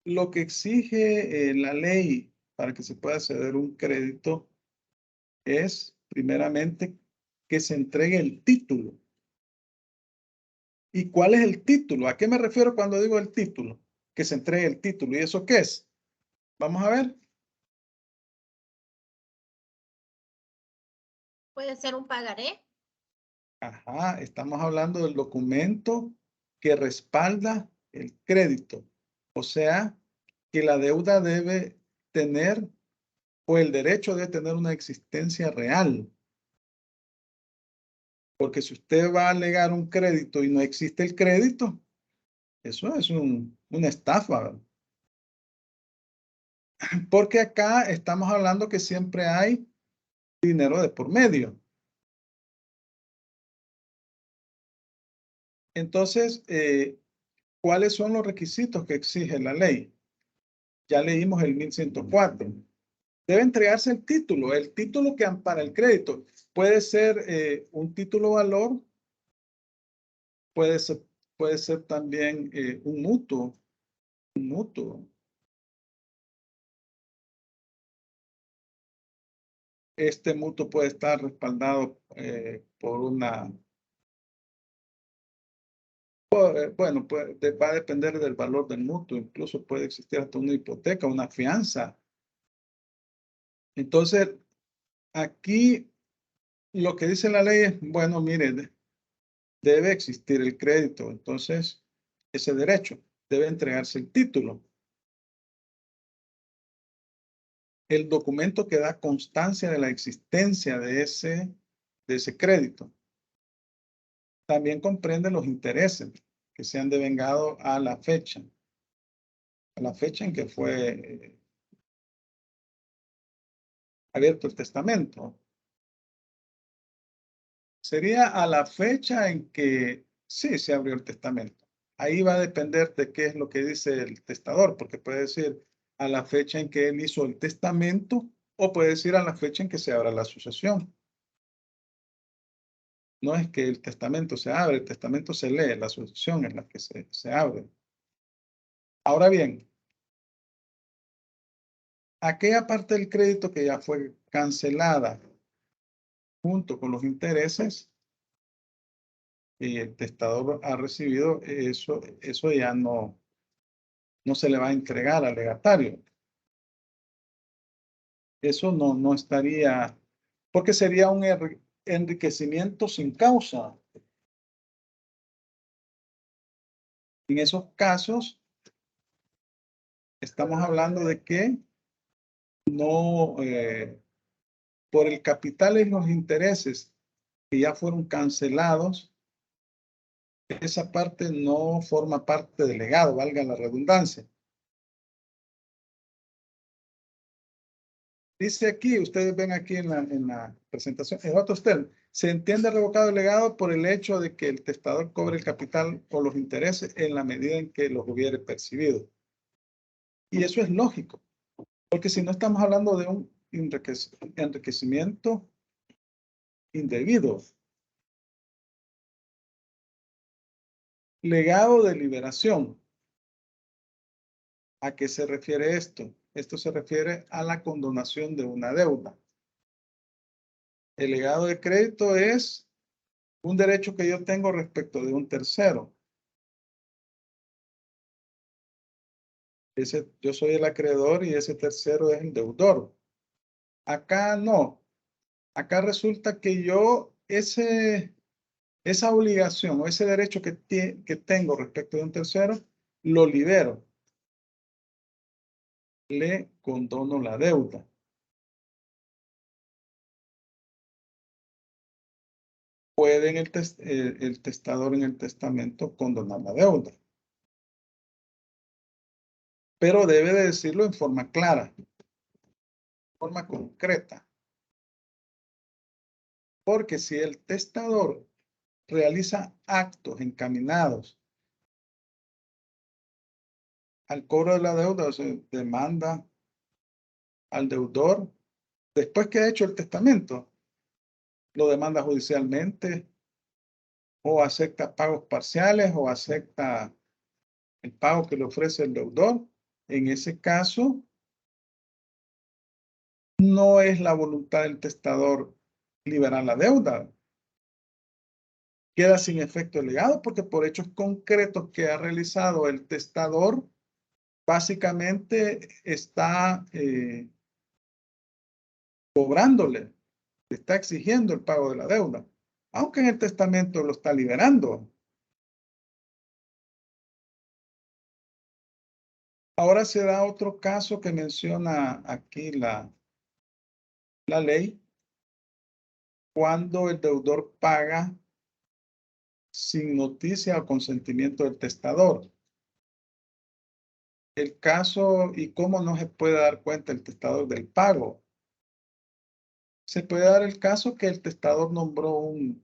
Lo que exige la ley para que se pueda ceder un crédito es, primeramente, que se entregue el título. ¿Y cuál es el título? ¿A qué me refiero cuando digo el título? Que se entregue el título. ¿Y eso qué es? Vamos a ver. Puede ser un pagaré. Ajá, estamos hablando del documento que respalda el crédito. O sea, que la deuda debe tener, o el derecho debe tener una existencia real. Porque si usted va a alegar un crédito y no existe el crédito, eso es una estafa, ¿verdad? Porque acá estamos hablando que siempre hay dinero de por medio. Entonces, ¿cuáles son los requisitos que exige la ley? Ya leímos el 1104. Debe entregarse el título que ampara el crédito. Puede ser un título valor, puede ser también un mutuo. Un mutuo. Este mutuo puede estar respaldado por una... Bueno, va a depender del valor del mutuo. Incluso puede existir hasta una hipoteca, una fianza. Entonces, aquí lo que dice la ley es, bueno, mire, debe existir el crédito. Entonces, ese derecho debe entregarse el título. El documento que da constancia de la existencia de ese crédito. También comprende los intereses que se han devengado a la fecha en que fue abierto el testamento. Sería a la fecha en que sí se abrió el testamento. Ahí va a depender de qué es lo que dice el testador, porque puede decir a la fecha en que él hizo el testamento o puede decir a la fecha en que se abra la sucesión. No es que el testamento se abre, el testamento se lee, la sucesión es la que se abre. Ahora bien, aquella parte del crédito que ya fue cancelada junto con los intereses y el testador ha recibido, eso ya no se le va a entregar al legatario. Eso no estaría, porque sería un enriquecimiento sin causa. En esos casos, estamos hablando de que no, por el capital y los intereses que ya fueron cancelados, esa parte no forma parte del legado, valga la redundancia. Dice aquí, ustedes ven aquí en la presentación, en otros términos, se entiende revocado el legado por el hecho de que el testador cobre el capital o los intereses en la medida en que los hubiere percibido. Y eso es lógico, Porque si no estamos hablando de un enriquecimiento indebido. Legado de liberación. ¿A qué se refiere esto? Esto se refiere a la condonación de una deuda. El legado de crédito es un derecho que yo tengo respecto de un tercero. Yo soy el acreedor y ese tercero es el deudor. Acá no. Acá resulta que yo esa obligación o ese derecho que tengo respecto de un tercero, lo libero. Le condono la deuda. Puede el testador en el testamento condonar la deuda. Pero debe de decirlo en forma clara, en forma concreta. Porque si el testador realiza actos encaminados al cobro de la deuda, o sea, demanda al deudor, después que ha hecho el testamento, lo demanda judicialmente o acepta pagos parciales o acepta el pago que le ofrece el deudor. En ese caso, no es la voluntad del testador liberar la deuda. Queda sin efecto el legado porque por hechos concretos que ha realizado el testador, básicamente está cobrándole, está exigiendo el pago de la deuda, aunque en el testamento lo está liberando. Ahora se da otro caso que menciona aquí la ley, cuando el deudor paga sin noticia o consentimiento del testador. El caso y cómo no se puede dar cuenta el testador del pago. Se puede dar el caso que el testador nombró un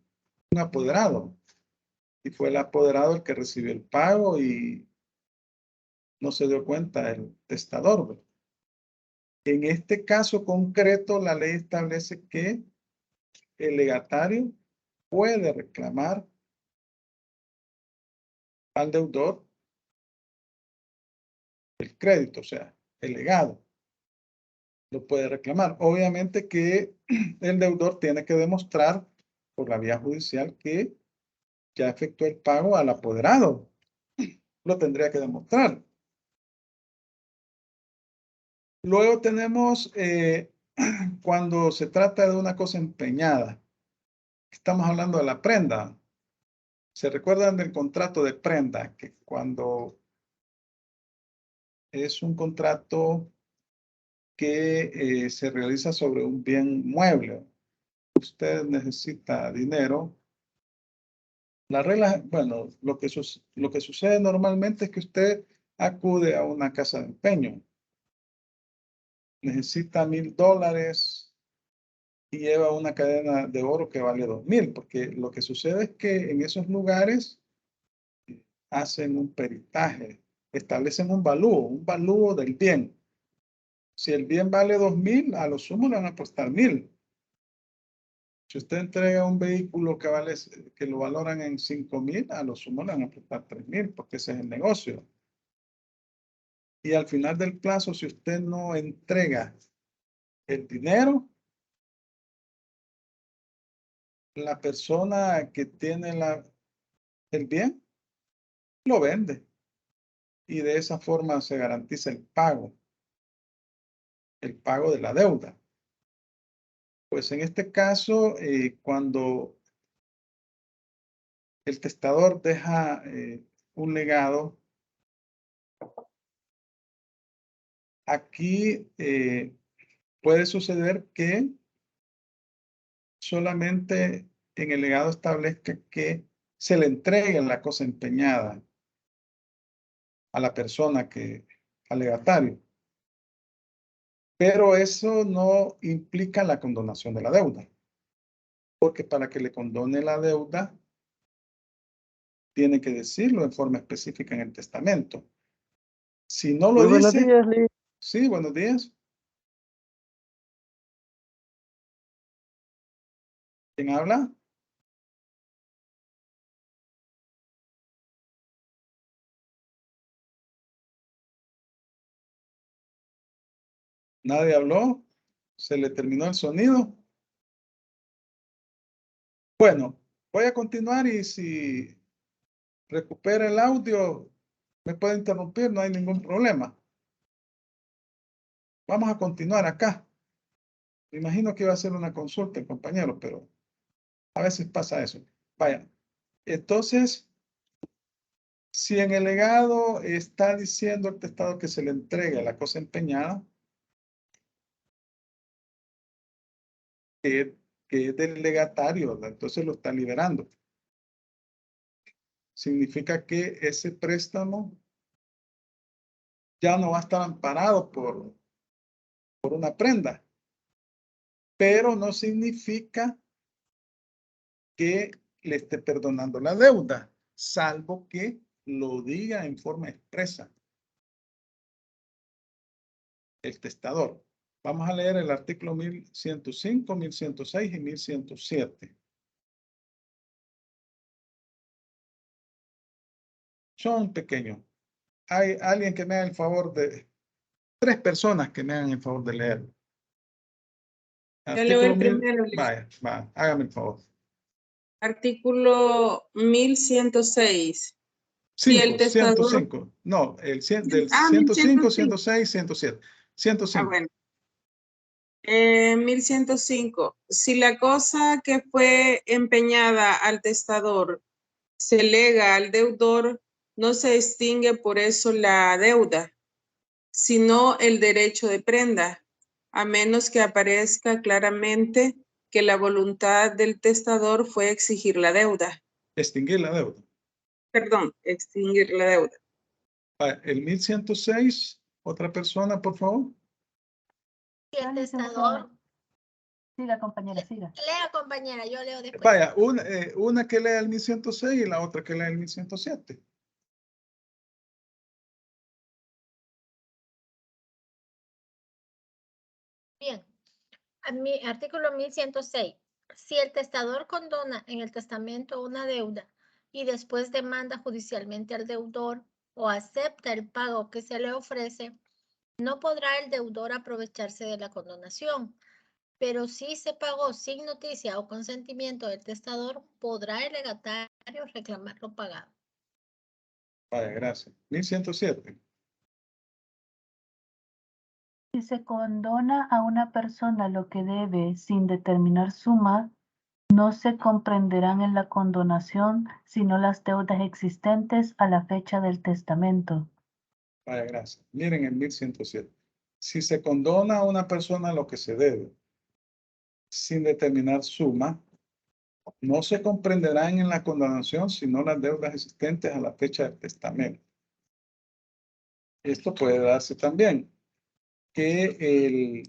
apoderado y fue el apoderado el que recibió el pago y no se dio cuenta el testador. En este caso concreto, la ley establece que el legatario puede reclamar al deudor el crédito, o sea, el legado. Lo puede reclamar. Obviamente que el deudor tiene que demostrar por la vía judicial que ya efectuó el pago al apoderado. Lo tendría que demostrar. Luego tenemos cuando se trata de una cosa empeñada. Estamos hablando de la prenda. ¿Se recuerdan del contrato de prenda? Que cuando es un contrato que se realiza sobre un bien mueble. Usted necesita dinero. La regla, bueno, lo que sucede normalmente es que usted acude a una casa de empeño. Necesita $1000 y lleva una cadena de oro que vale 2000, porque lo que sucede es que en esos lugares hacen un peritaje, establecen un valúo del bien. Si el bien vale 2000, a lo sumo le van a apostar 1000. Si usted entrega un vehículo que lo valoran en 5000, a lo sumo le van a apostar 3000, porque ese es el negocio. Y al final del plazo, si usted no entrega el dinero, la persona que tiene el bien lo vende. Y de esa forma se garantiza el pago de la deuda. Pues en este caso, cuando el testador deja un legado, aquí puede suceder que solamente en el legado establezca que se le entregue la cosa empeñada a la persona al legatario. Pero eso no implica la condonación de la deuda. Porque para que le condone la deuda, tiene que decirlo en forma específica en el testamento. Si no lo Muy buenos dice, días, Lee. sí, buenos días. ¿Quién habla? ¿Nadie habló? ¿Se le terminó el sonido? Bueno, voy a continuar y si recupera el audio, me puede interrumpir, no hay ningún problema. Vamos a continuar acá. Me imagino que iba a hacer una consulta el compañero, pero a veces pasa eso. Vaya, entonces, si en el legado está diciendo el testado que se le entregue la cosa empeñada, que es del legatario, ¿verdad? Entonces lo está liberando. Significa que ese préstamo ya no va a estar amparado por una prenda, pero no significa que le esté perdonando la deuda, salvo que lo diga en forma expresa el testador. Vamos a leer el artículo 1105, 1106 y 1107. Son pequeños. Hay alguien que me haga el favor de... 3 personas que me hagan el favor de leer. Yo leo el Artículo 1000. primero. Vaya, hágame el favor. Artículo 1106. Si el testador... 105. No, el 100, del 1105. 105, 106, 107. 105. Bueno. 1105. Si la cosa que fue empeñada al testador se lega al deudor, no se extingue por eso la deuda, sino el derecho de prenda, a menos que aparezca claramente que la voluntad del testador fue exigir la deuda. Extinguir la deuda. Perdón, extinguir la deuda. El 1106, otra persona, por favor. Si el testador... Siga, compañera, siga. Lea, compañera, yo leo después. Vaya, una que lea el 1106 y la otra que lea el 1107. Bien, artículo 1106. Si el testador condona en el testamento una deuda y después demanda judicialmente al deudor o acepta el pago que se le ofrece, no podrá el deudor aprovecharse de la condonación, pero si se pagó sin noticia o consentimiento del testador, podrá el legatario reclamar lo pagado. Vaya, gracias. 1107. Si se condona a una persona lo que debe sin determinar suma, no se comprenderán en la condonación sino las deudas existentes a la fecha del testamento. Vaya, gracias. Miren el 1107. Si se condona a una persona lo que se debe sin determinar suma, no se comprenderán en la condonación sino las deudas existentes a la fecha del testamento. Esto puede darse también, que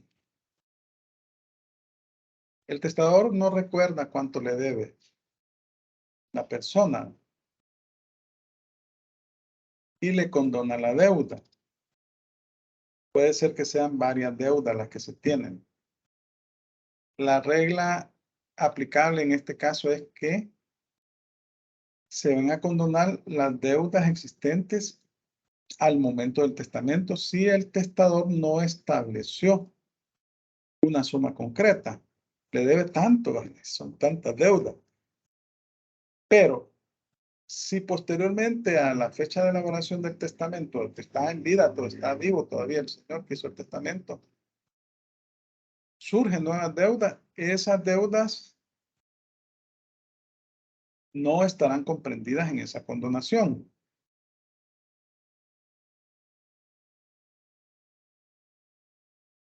el testador no recuerda cuánto le debe la persona y le condona la deuda. Puede ser que sean varias deudas las que se tienen. La regla aplicable en este caso es que se van a condonar las deudas existentes al momento del testamento si el testador no estableció una suma concreta. Le debe tanto, son tantas deudas. Pero si posteriormente a la fecha de elaboración del testamento, el que está en vida, todo está vivo todavía el señor que hizo el testamento, surgen nuevas deudas, esas deudas no estarán comprendidas en esa condonación.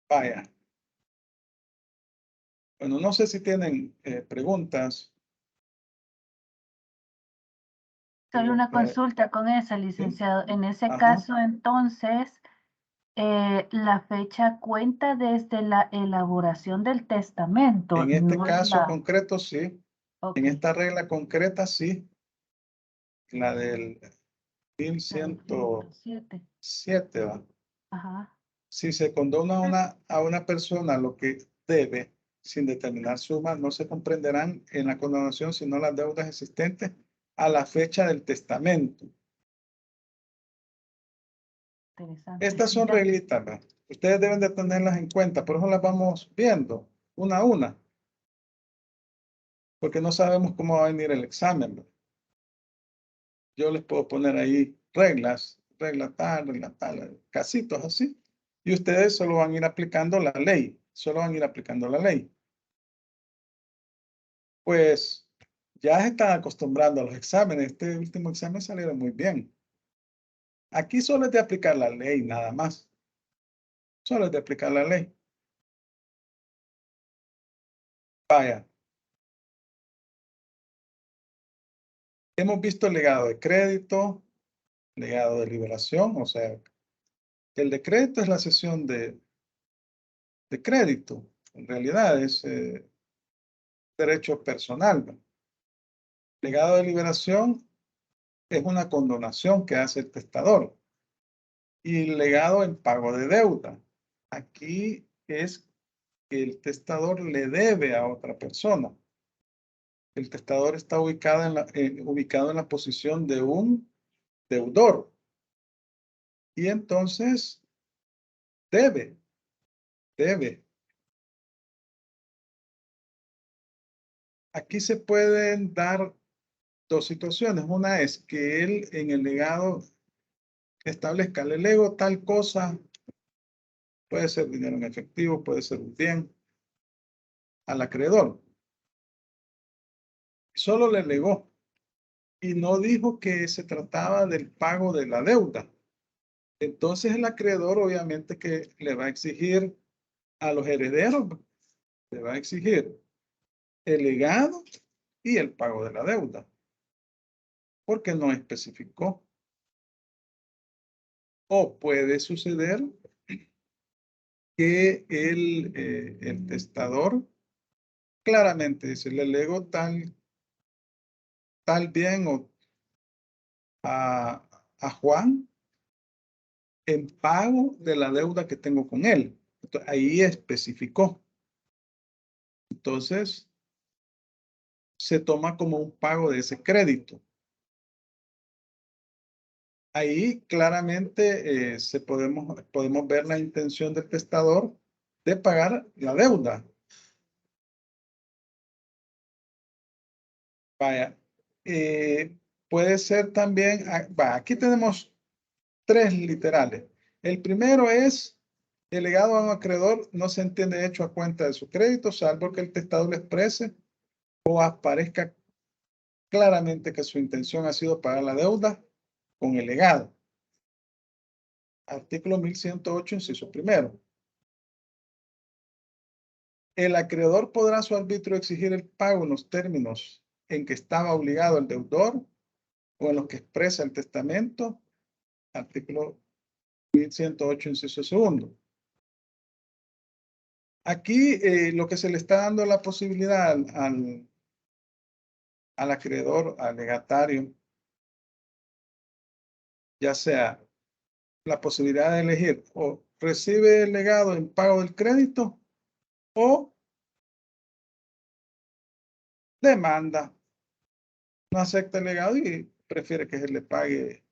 Vaya. Bueno, no sé si tienen preguntas. Solo una consulta con esa, licenciado. En ese Ajá. caso, entonces, la fecha cuenta desde la elaboración del testamento. En este no caso la... concreto, sí. Ok. En esta regla concreta, sí. La del 1107, ¿va? Ajá. Si se condona a una persona lo que debe sin determinar suma, no se comprenderán en la condonación sino las deudas existentes a la fecha del testamento. Interesante. Estas son Ya. reglitas, ¿verdad? Ustedes deben de tenerlas en cuenta, por eso las vamos viendo una a una, porque no sabemos cómo va a venir el examen, ¿verdad? Yo les puedo poner ahí reglas, regla tal, casitos así, y ustedes solo van a ir aplicando la ley, solo van a ir aplicando la ley. Pues ya se están acostumbrando a los exámenes. Este último examen salieron muy bien. Aquí solo es de aplicar la ley, nada más. Solo es de aplicar la ley. Vaya. Hemos visto el legado de crédito, legado de liberación, o sea, el de crédito es la cesión de crédito. En realidad es derecho personal, ¿no? Legado de liberación es una condonación que hace el testador. Y legado en pago de deuda. Aquí es que el testador le debe a otra persona. El testador está ubicado en la posición de un deudor. Y entonces debe. Aquí se pueden dar dos situaciones. Una es que él en el legado establezca, le lego tal cosa, puede ser dinero en efectivo, puede ser un bien, al acreedor. Solo le legó y no dijo que se trataba del pago de la deuda. Entonces el acreedor obviamente que le va a exigir a los herederos, le va a exigir el legado y el pago de la deuda, porque no especificó. O puede suceder que el testador claramente dice, le lego tal bien o a Juan en pago de la deuda que tengo con él. Entonces, ahí especificó. Entonces, se toma como un pago de ese crédito. Ahí claramente podemos ver la intención del testador de pagar la deuda. Vaya, puede ser también, aquí tenemos tres literales. El primero es, el legado a un acreedor no se entiende hecho a cuenta de su crédito, salvo que el testador le exprese o aparezca claramente que su intención ha sido pagar la deuda con el legado. Artículo 1108, inciso primero. El acreedor podrá a su arbitrio exigir el pago en los términos en que estaba obligado el deudor o en los que expresa el testamento. Artículo 1108, inciso segundo. Aquí lo que se le está dando la posibilidad al acreedor, al legatario, ya sea la posibilidad de elegir o recibe el legado en pago del crédito o demanda, no acepta el legado y prefiere que se le pague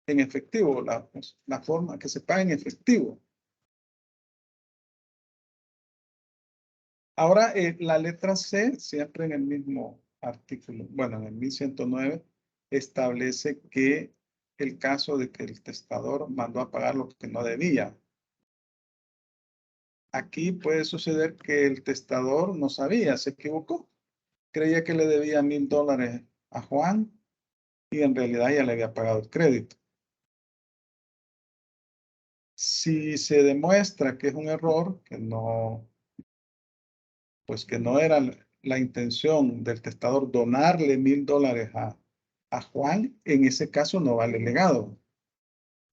en efectivo, la forma que se pague en efectivo. Ahora, la letra C, siempre en el mismo artículo, bueno, en el 1109, establece que el caso de que el testador mandó a pagar lo que no debía. Aquí puede suceder que el testador no sabía, se equivocó. Creía que le debía $1000 a Juan y en realidad ya le había pagado el crédito. Si se demuestra que es un error, pues que no era la intención del testador donarle $1000 a Juan, en ese caso no vale legado.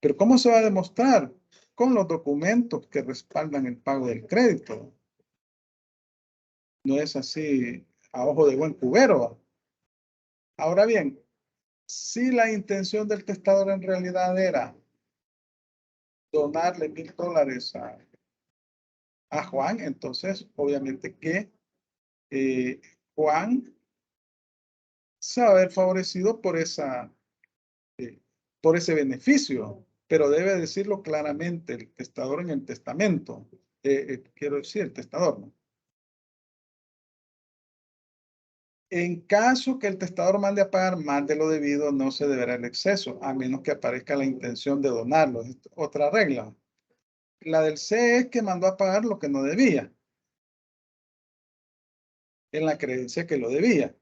Pero ¿cómo se va a demostrar? Con los documentos que respaldan el pago del crédito. No es así a ojo de buen cubero. Ahora bien, si la intención del testador en realidad era donarle $1000 a Juan, entonces obviamente que Juan se va a ver favorecido por por ese beneficio, pero debe decirlo claramente el testador en el testamento. Quiero decir, el testador, ¿no? En caso que el testador mande a pagar más de lo debido, no se deberá el exceso, a menos que aparezca la intención de donarlo. Es otra regla. La del C es que mandó a pagar lo que no debía, en la creencia que lo debía.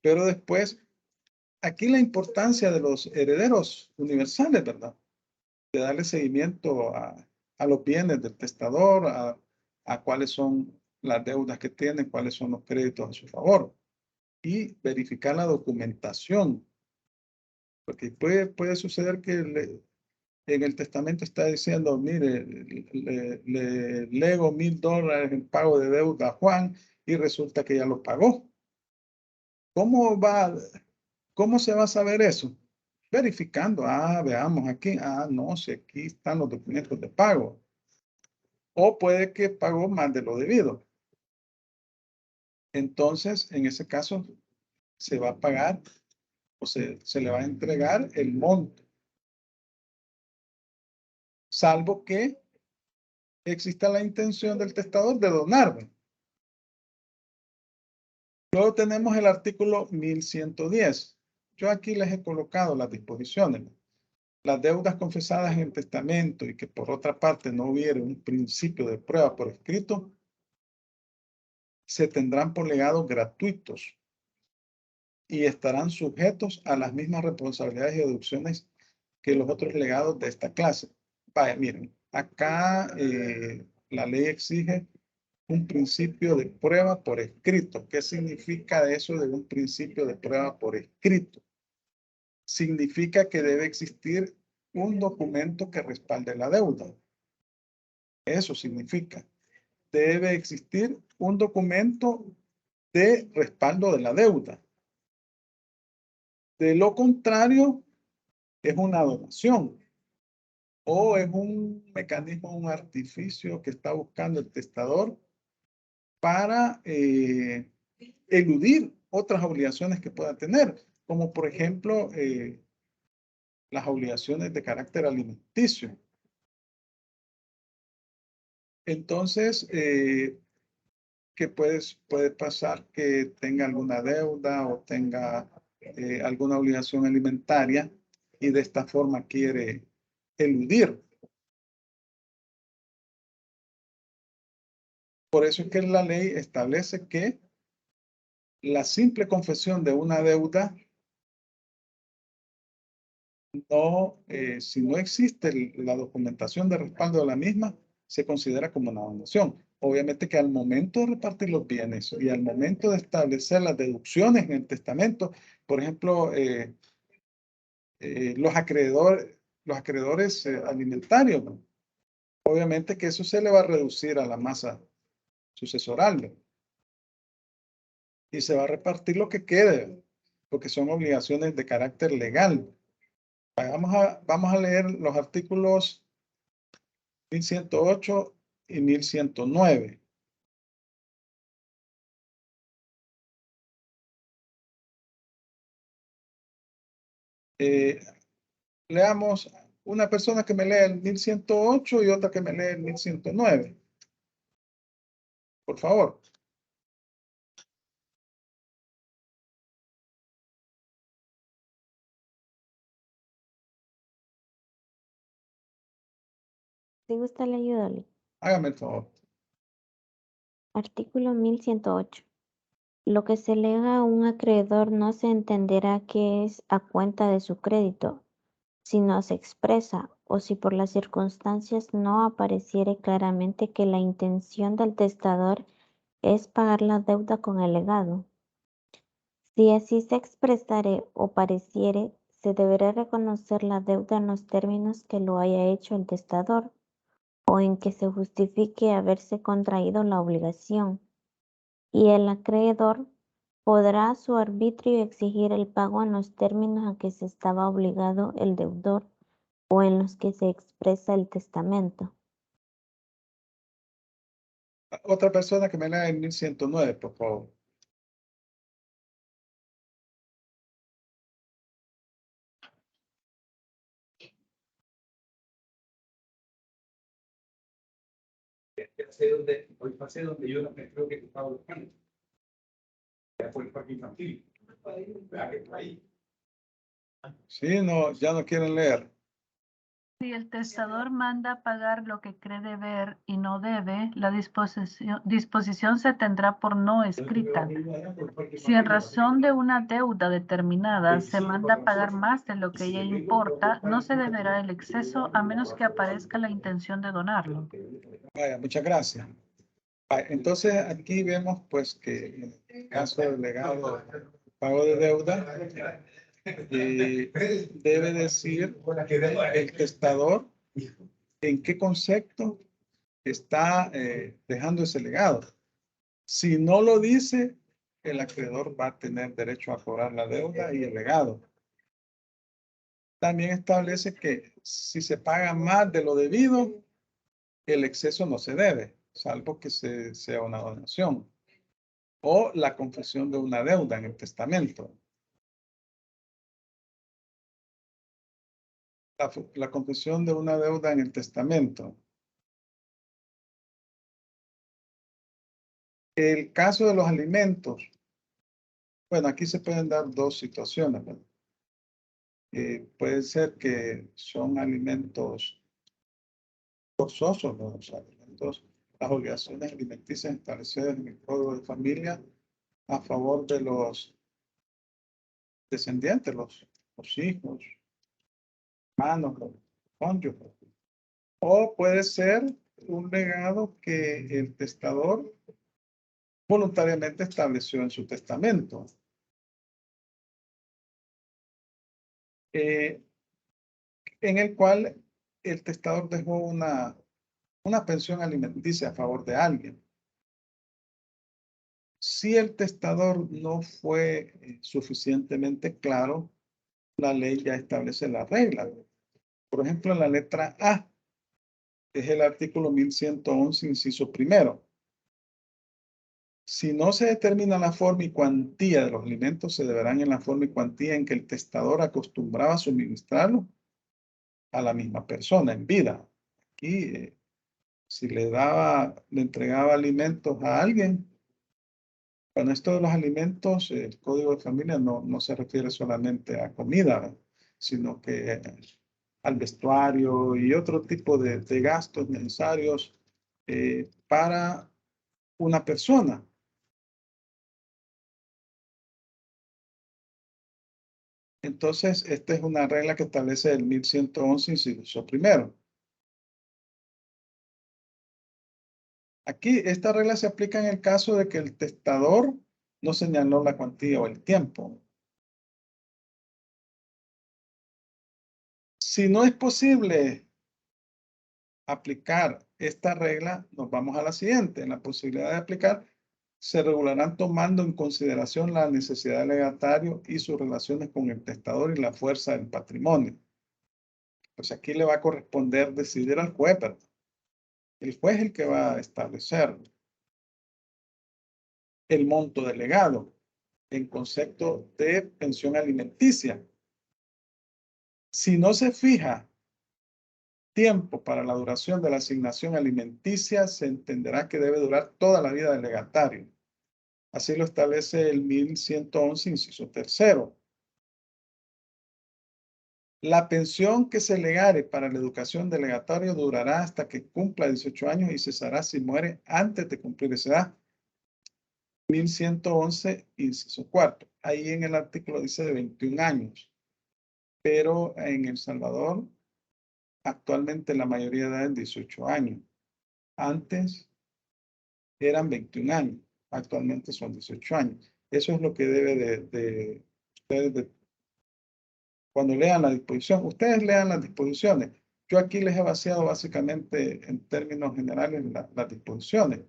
Pero después, aquí la importancia de los herederos universales, ¿verdad? De darle seguimiento a los bienes del testador, a cuáles son las deudas que tiene, cuáles son los créditos a su favor. Y verificar la documentación. Porque puede suceder que en el testamento está diciendo, mire, le lego $1000 en pago de deuda a Juan y resulta que ya lo pagó. ¿Cómo se va a saber eso? Verificando, veamos aquí, no, si aquí están los documentos de pago. O puede que pagó más de lo debido. Entonces, en ese caso, se va a pagar o se le va a entregar el monto. Salvo que exista la intención del testador de donarlo. Luego tenemos el artículo 1110. Yo aquí les he colocado las disposiciones. Las deudas confesadas en el testamento y que por otra parte no hubiera un principio de prueba por escrito, se tendrán por legados gratuitos y estarán sujetos a las mismas responsabilidades y deducciones que los otros legados de esta clase. Vaya, miren, acá la ley exige un principio de prueba por escrito. ¿Qué significa eso de un principio de prueba por escrito? Significa que debe existir un documento que respalde la deuda. Eso significa. Debe existir un documento de respaldo de la deuda. De lo contrario, es una donación o es un mecanismo, un artificio que está buscando el testador para eludir otras obligaciones que pueda tener, como por ejemplo las obligaciones de carácter alimenticio. Entonces, que puede pasar que tenga alguna deuda o tenga alguna obligación alimentaria y de esta forma quiere eludir. Por eso es que la ley establece que la simple confesión de una deuda no, si no existe la documentación de respaldo de la misma, se considera como una donación. Obviamente que al momento de repartir los bienes y al momento de establecer las deducciones en el testamento, por ejemplo, los acreedores alimentarios, ¿no? Obviamente que eso se le va a reducir a la masa sucesoral, ¿no? Y se va a repartir lo que quede, porque son obligaciones de carácter legal. Vamos a leer los artículos 1108 y 1109. Leamos una persona que me lea el 1108 y otra que me lea el 1109. Por favor. Si gusta le ayudo. Hágame el favor. Artículo 1108. Lo que se lega a un acreedor no se entenderá que es a cuenta de su crédito, si no se expresa o si por las circunstancias no apareciere claramente que la intención del testador es pagar la deuda con el legado. Si así se expresare o pareciere, se deberá reconocer la deuda en los términos que lo haya hecho el testador o en que se justifique haberse contraído la obligación, y el acreedor podrá a su arbitrio exigir el pago en los términos a que se estaba obligado el deudor o en los que se expresa el testamento. Otra persona que me lea el 1109, por favor. Hoy pasé donde yo no me creo que estaba buscando. Ya fue el parque infantil. Vea que está ahí. Sí, no, ya no quieren leer. Si el testador manda pagar lo que cree deber y no debe, la disposición se tendrá por no escrita. Si en razón de una deuda determinada se manda pagar más de lo que ella importa, no se deberá el exceso a menos que aparezca la intención de donarlo. Vaya, muchas gracias. Vaya, entonces aquí vemos pues que en el caso del legado pago de deuda, debe decir el testador en qué concepto está dejando ese legado. Si no lo dice, el acreedor va a tener derecho a cobrar la deuda y el legado. También establece que si se paga más de lo debido, el exceso no se debe, salvo que sea una donación o la confesión de una deuda en el testamento. La confesión de una deuda en el testamento. El caso de los alimentos. Bueno, aquí se pueden dar dos situaciones. Puede ser que son alimentos forzosos, ¿no? Los alimentos, las obligaciones alimenticias establecidas en el Código de Familia a favor de los descendientes, los hijos, hermanos, los cónyuges. O puede ser un legado que el testador voluntariamente estableció en su testamento. En el cual el testador dejó una pensión alimenticia a favor de alguien. Si el testador no fue suficientemente claro, la ley ya establece la regla. Por ejemplo, en la letra A, es el artículo 1111, inciso primero. Si no se determina la forma y cuantía de los alimentos, se deberán en la forma y cuantía en que el testador acostumbraba a suministrarlo a la misma persona en vida. Aquí, si le entregaba alimentos a alguien, bueno, esto de los alimentos, el Código de Familia no se refiere solamente a comida, sino que al vestuario y otro tipo de gastos necesarios para una persona. Entonces, esta es una regla que establece el 1111, inciso primero. Aquí, esta regla se aplica en el caso de que el testador no señaló la cuantía o el tiempo. Si no es posible aplicar esta regla, nos vamos a la siguiente. En la posibilidad de aplicar, se regularán tomando en consideración la necesidad del legatario y sus relaciones con el testador y la fuerza del patrimonio. Pues aquí le va a corresponder decidir al juez, ¿verdad? El juez es el que va a establecer el monto del legado en concepto de pensión alimenticia. Si no se fija tiempo para la duración de la asignación alimenticia, se entenderá que debe durar toda la vida del legatario. Así lo establece el 1111, inciso tercero. La pensión que se legare para la educación del legatario durará hasta que cumpla 18 años y cesará si muere antes de cumplir esa edad. 1111, inciso cuarto. Ahí en el artículo dice de 21 años. Pero en El Salvador, actualmente la mayoría de edad es 18 años. Antes eran 21 años. Actualmente son 18 años. Eso es lo que debe ustedes cuando lean la disposición. Ustedes lean las disposiciones. Yo aquí les he vaciado básicamente en términos generales las disposiciones.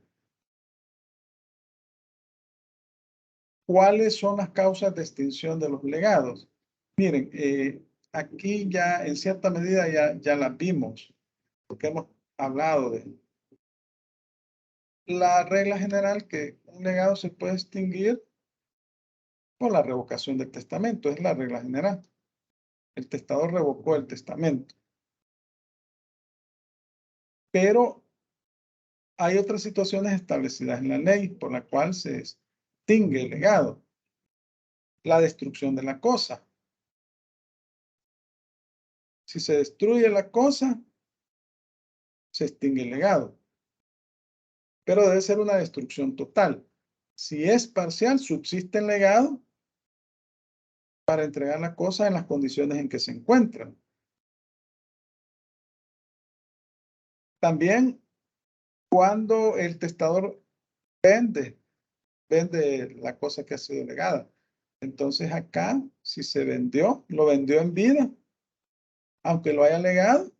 ¿Cuáles son las causas de extinción de los legados? Miren, aquí ya en cierta medida ya las vimos, porque hemos hablado la regla general que un legado se puede extinguir por la revocación del testamento, es la regla general. El testador revocó el testamento. Pero hay otras situaciones establecidas en la ley por la cual se extingue el legado. La destrucción de la cosa. Si se destruye la cosa, se extingue el legado. Pero debe ser una destrucción total. Si es parcial, subsiste el legado para entregar la cosa en las condiciones en que se encuentran. También cuando el testador vende la cosa que ha sido legada. Entonces acá, si se vendió, lo vendió en vida, aunque lo haya legado,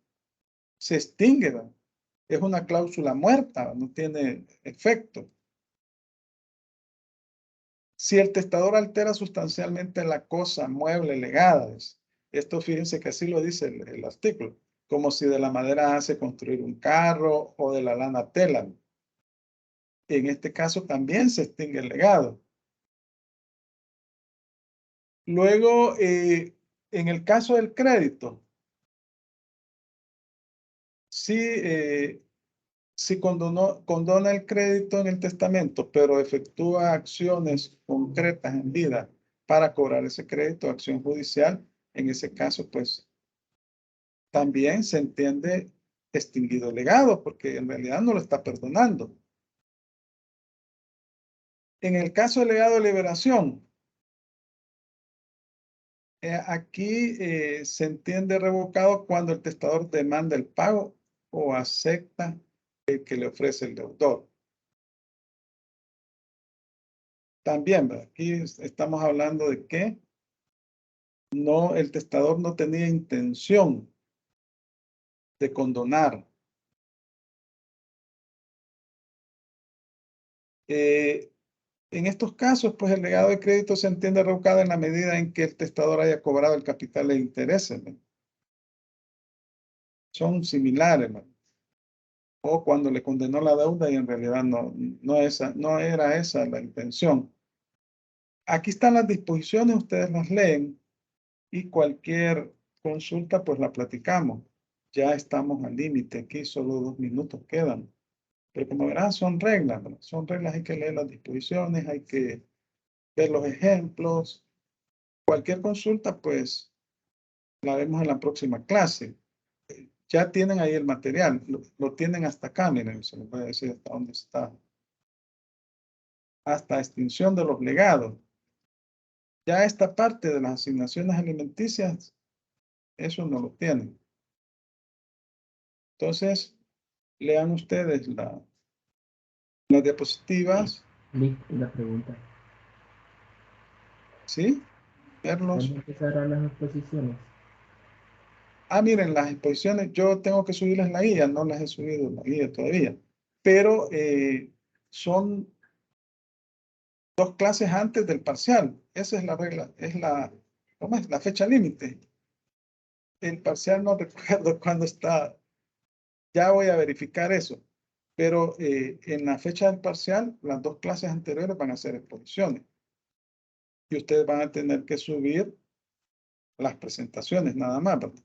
se extingue, ¿verdad? Es una cláusula muerta, no tiene efecto. Si el testador altera sustancialmente la cosa mueble legada, esto fíjense que así lo dice el artículo, como si de la madera hace construir un carro o de la lana tela. En este caso también se extingue el legado. Luego, en el caso del crédito, si condona el crédito en el testamento, pero efectúa acciones concretas en vida para cobrar ese crédito, acción judicial, en ese caso, pues, también se entiende extinguido el legado, porque en realidad no lo está perdonando. En el caso del legado de liberación, aquí se entiende revocado cuando el testador demanda el pago o acepta el que le ofrece el deudor. También, ¿verdad? Aquí estamos hablando de que el testador no tenía intención de condonar. En estos casos, pues el legado de crédito se entiende revocado en la medida en que el testador haya cobrado el capital de intereses, ¿verdad? Son similares, ¿verdad? O cuando le condenó la deuda y en realidad no era esa la intención. Aquí están las disposiciones, ustedes las leen y cualquier consulta pues la platicamos. Ya estamos al límite, aquí solo 2 minutos quedan. Pero como verán son reglas, ¿verdad? Son reglas, hay que leer las disposiciones, hay que ver los ejemplos. Cualquier consulta pues la vemos en la próxima clase. Ya tienen ahí el material, lo tienen hasta acá, miren, se les voy a decir hasta dónde está. Hasta extinción de los legados. Ya esta parte de las asignaciones alimenticias, eso no lo tienen. Entonces, lean ustedes las diapositivas. Listo, la pregunta. ¿Sí? Verlos. ¿Cuándo empezarán las exposiciones? Miren, las exposiciones, yo tengo que subirles la guía, no las he subido la guía todavía. Pero son 2 clases antes del parcial. Esa es la regla, ¿cómo es? La fecha límite. El parcial no recuerdo cuándo está. Ya voy a verificar eso. Pero en la fecha del parcial, las 2 clases anteriores van a ser exposiciones. Y ustedes van a tener que subir las presentaciones, nada más, ¿verdad?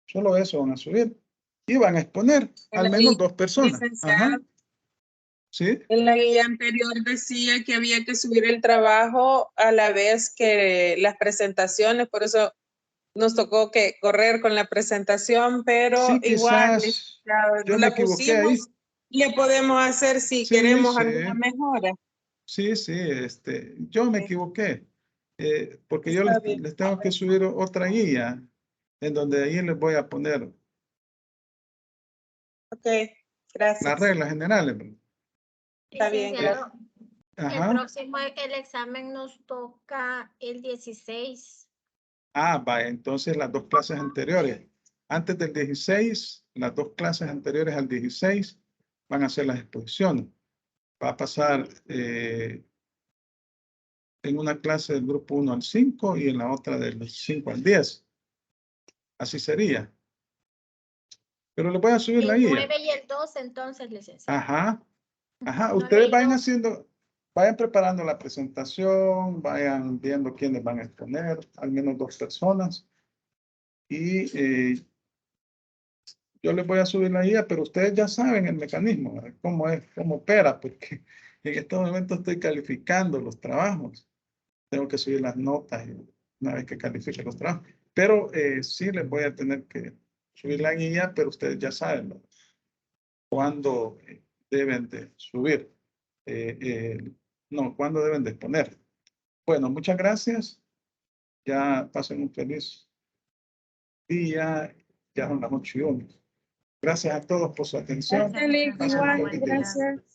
Solo eso van a subir. Y van a exponer al menos 2 personas. Ajá. ¿Sí? En la guía anterior decía que había que subir el trabajo a la vez que las presentaciones, por eso nos tocó que correr con la presentación, pero Sí, igual quizás yo me la equivoqué ahí. pusimos, le podemos hacer si Sí, queremos sí. alguna mejora. Sí, yo me equivoqué. Porque yo Está bien. les tengo que subir otra guía en donde ahí les voy a poner Ok, gracias. las reglas generales, ¿verdad? Está bien, Licenciado, Ajá. el próximo, el examen nos toca el 16. Vaya, entonces las 2 clases anteriores. Antes del 16, las 2 clases anteriores al 16 van a ser las exposiciones. Va a pasar en una clase del grupo 1 al 5 y en la otra del 5 al 10. Así sería. Pero le voy a subir la El guía. 9 y el 12, entonces, licenciado. Ajá. Ajá, No he ustedes vayan leído. haciendo, vayan preparando la presentación, vayan viendo quiénes van a exponer, al menos 2 personas. Y yo les voy a subir la guía, pero ustedes ya saben el mecanismo, ¿verdad? Cómo es, cómo opera, porque en este momento estoy calificando los trabajos. Tengo que subir las notas una vez que califique los trabajos. Pero sí les voy a tener que subir la guía, pero ustedes ya saben, ¿no? Cuándo deben de subir. No, cuándo deben de exponer. Bueno, muchas gracias. Ya pasen un feliz día. Ya son las 8:01. Gracias a todos por su atención. Gracias, Licenciado. igual, Buen día. gracias.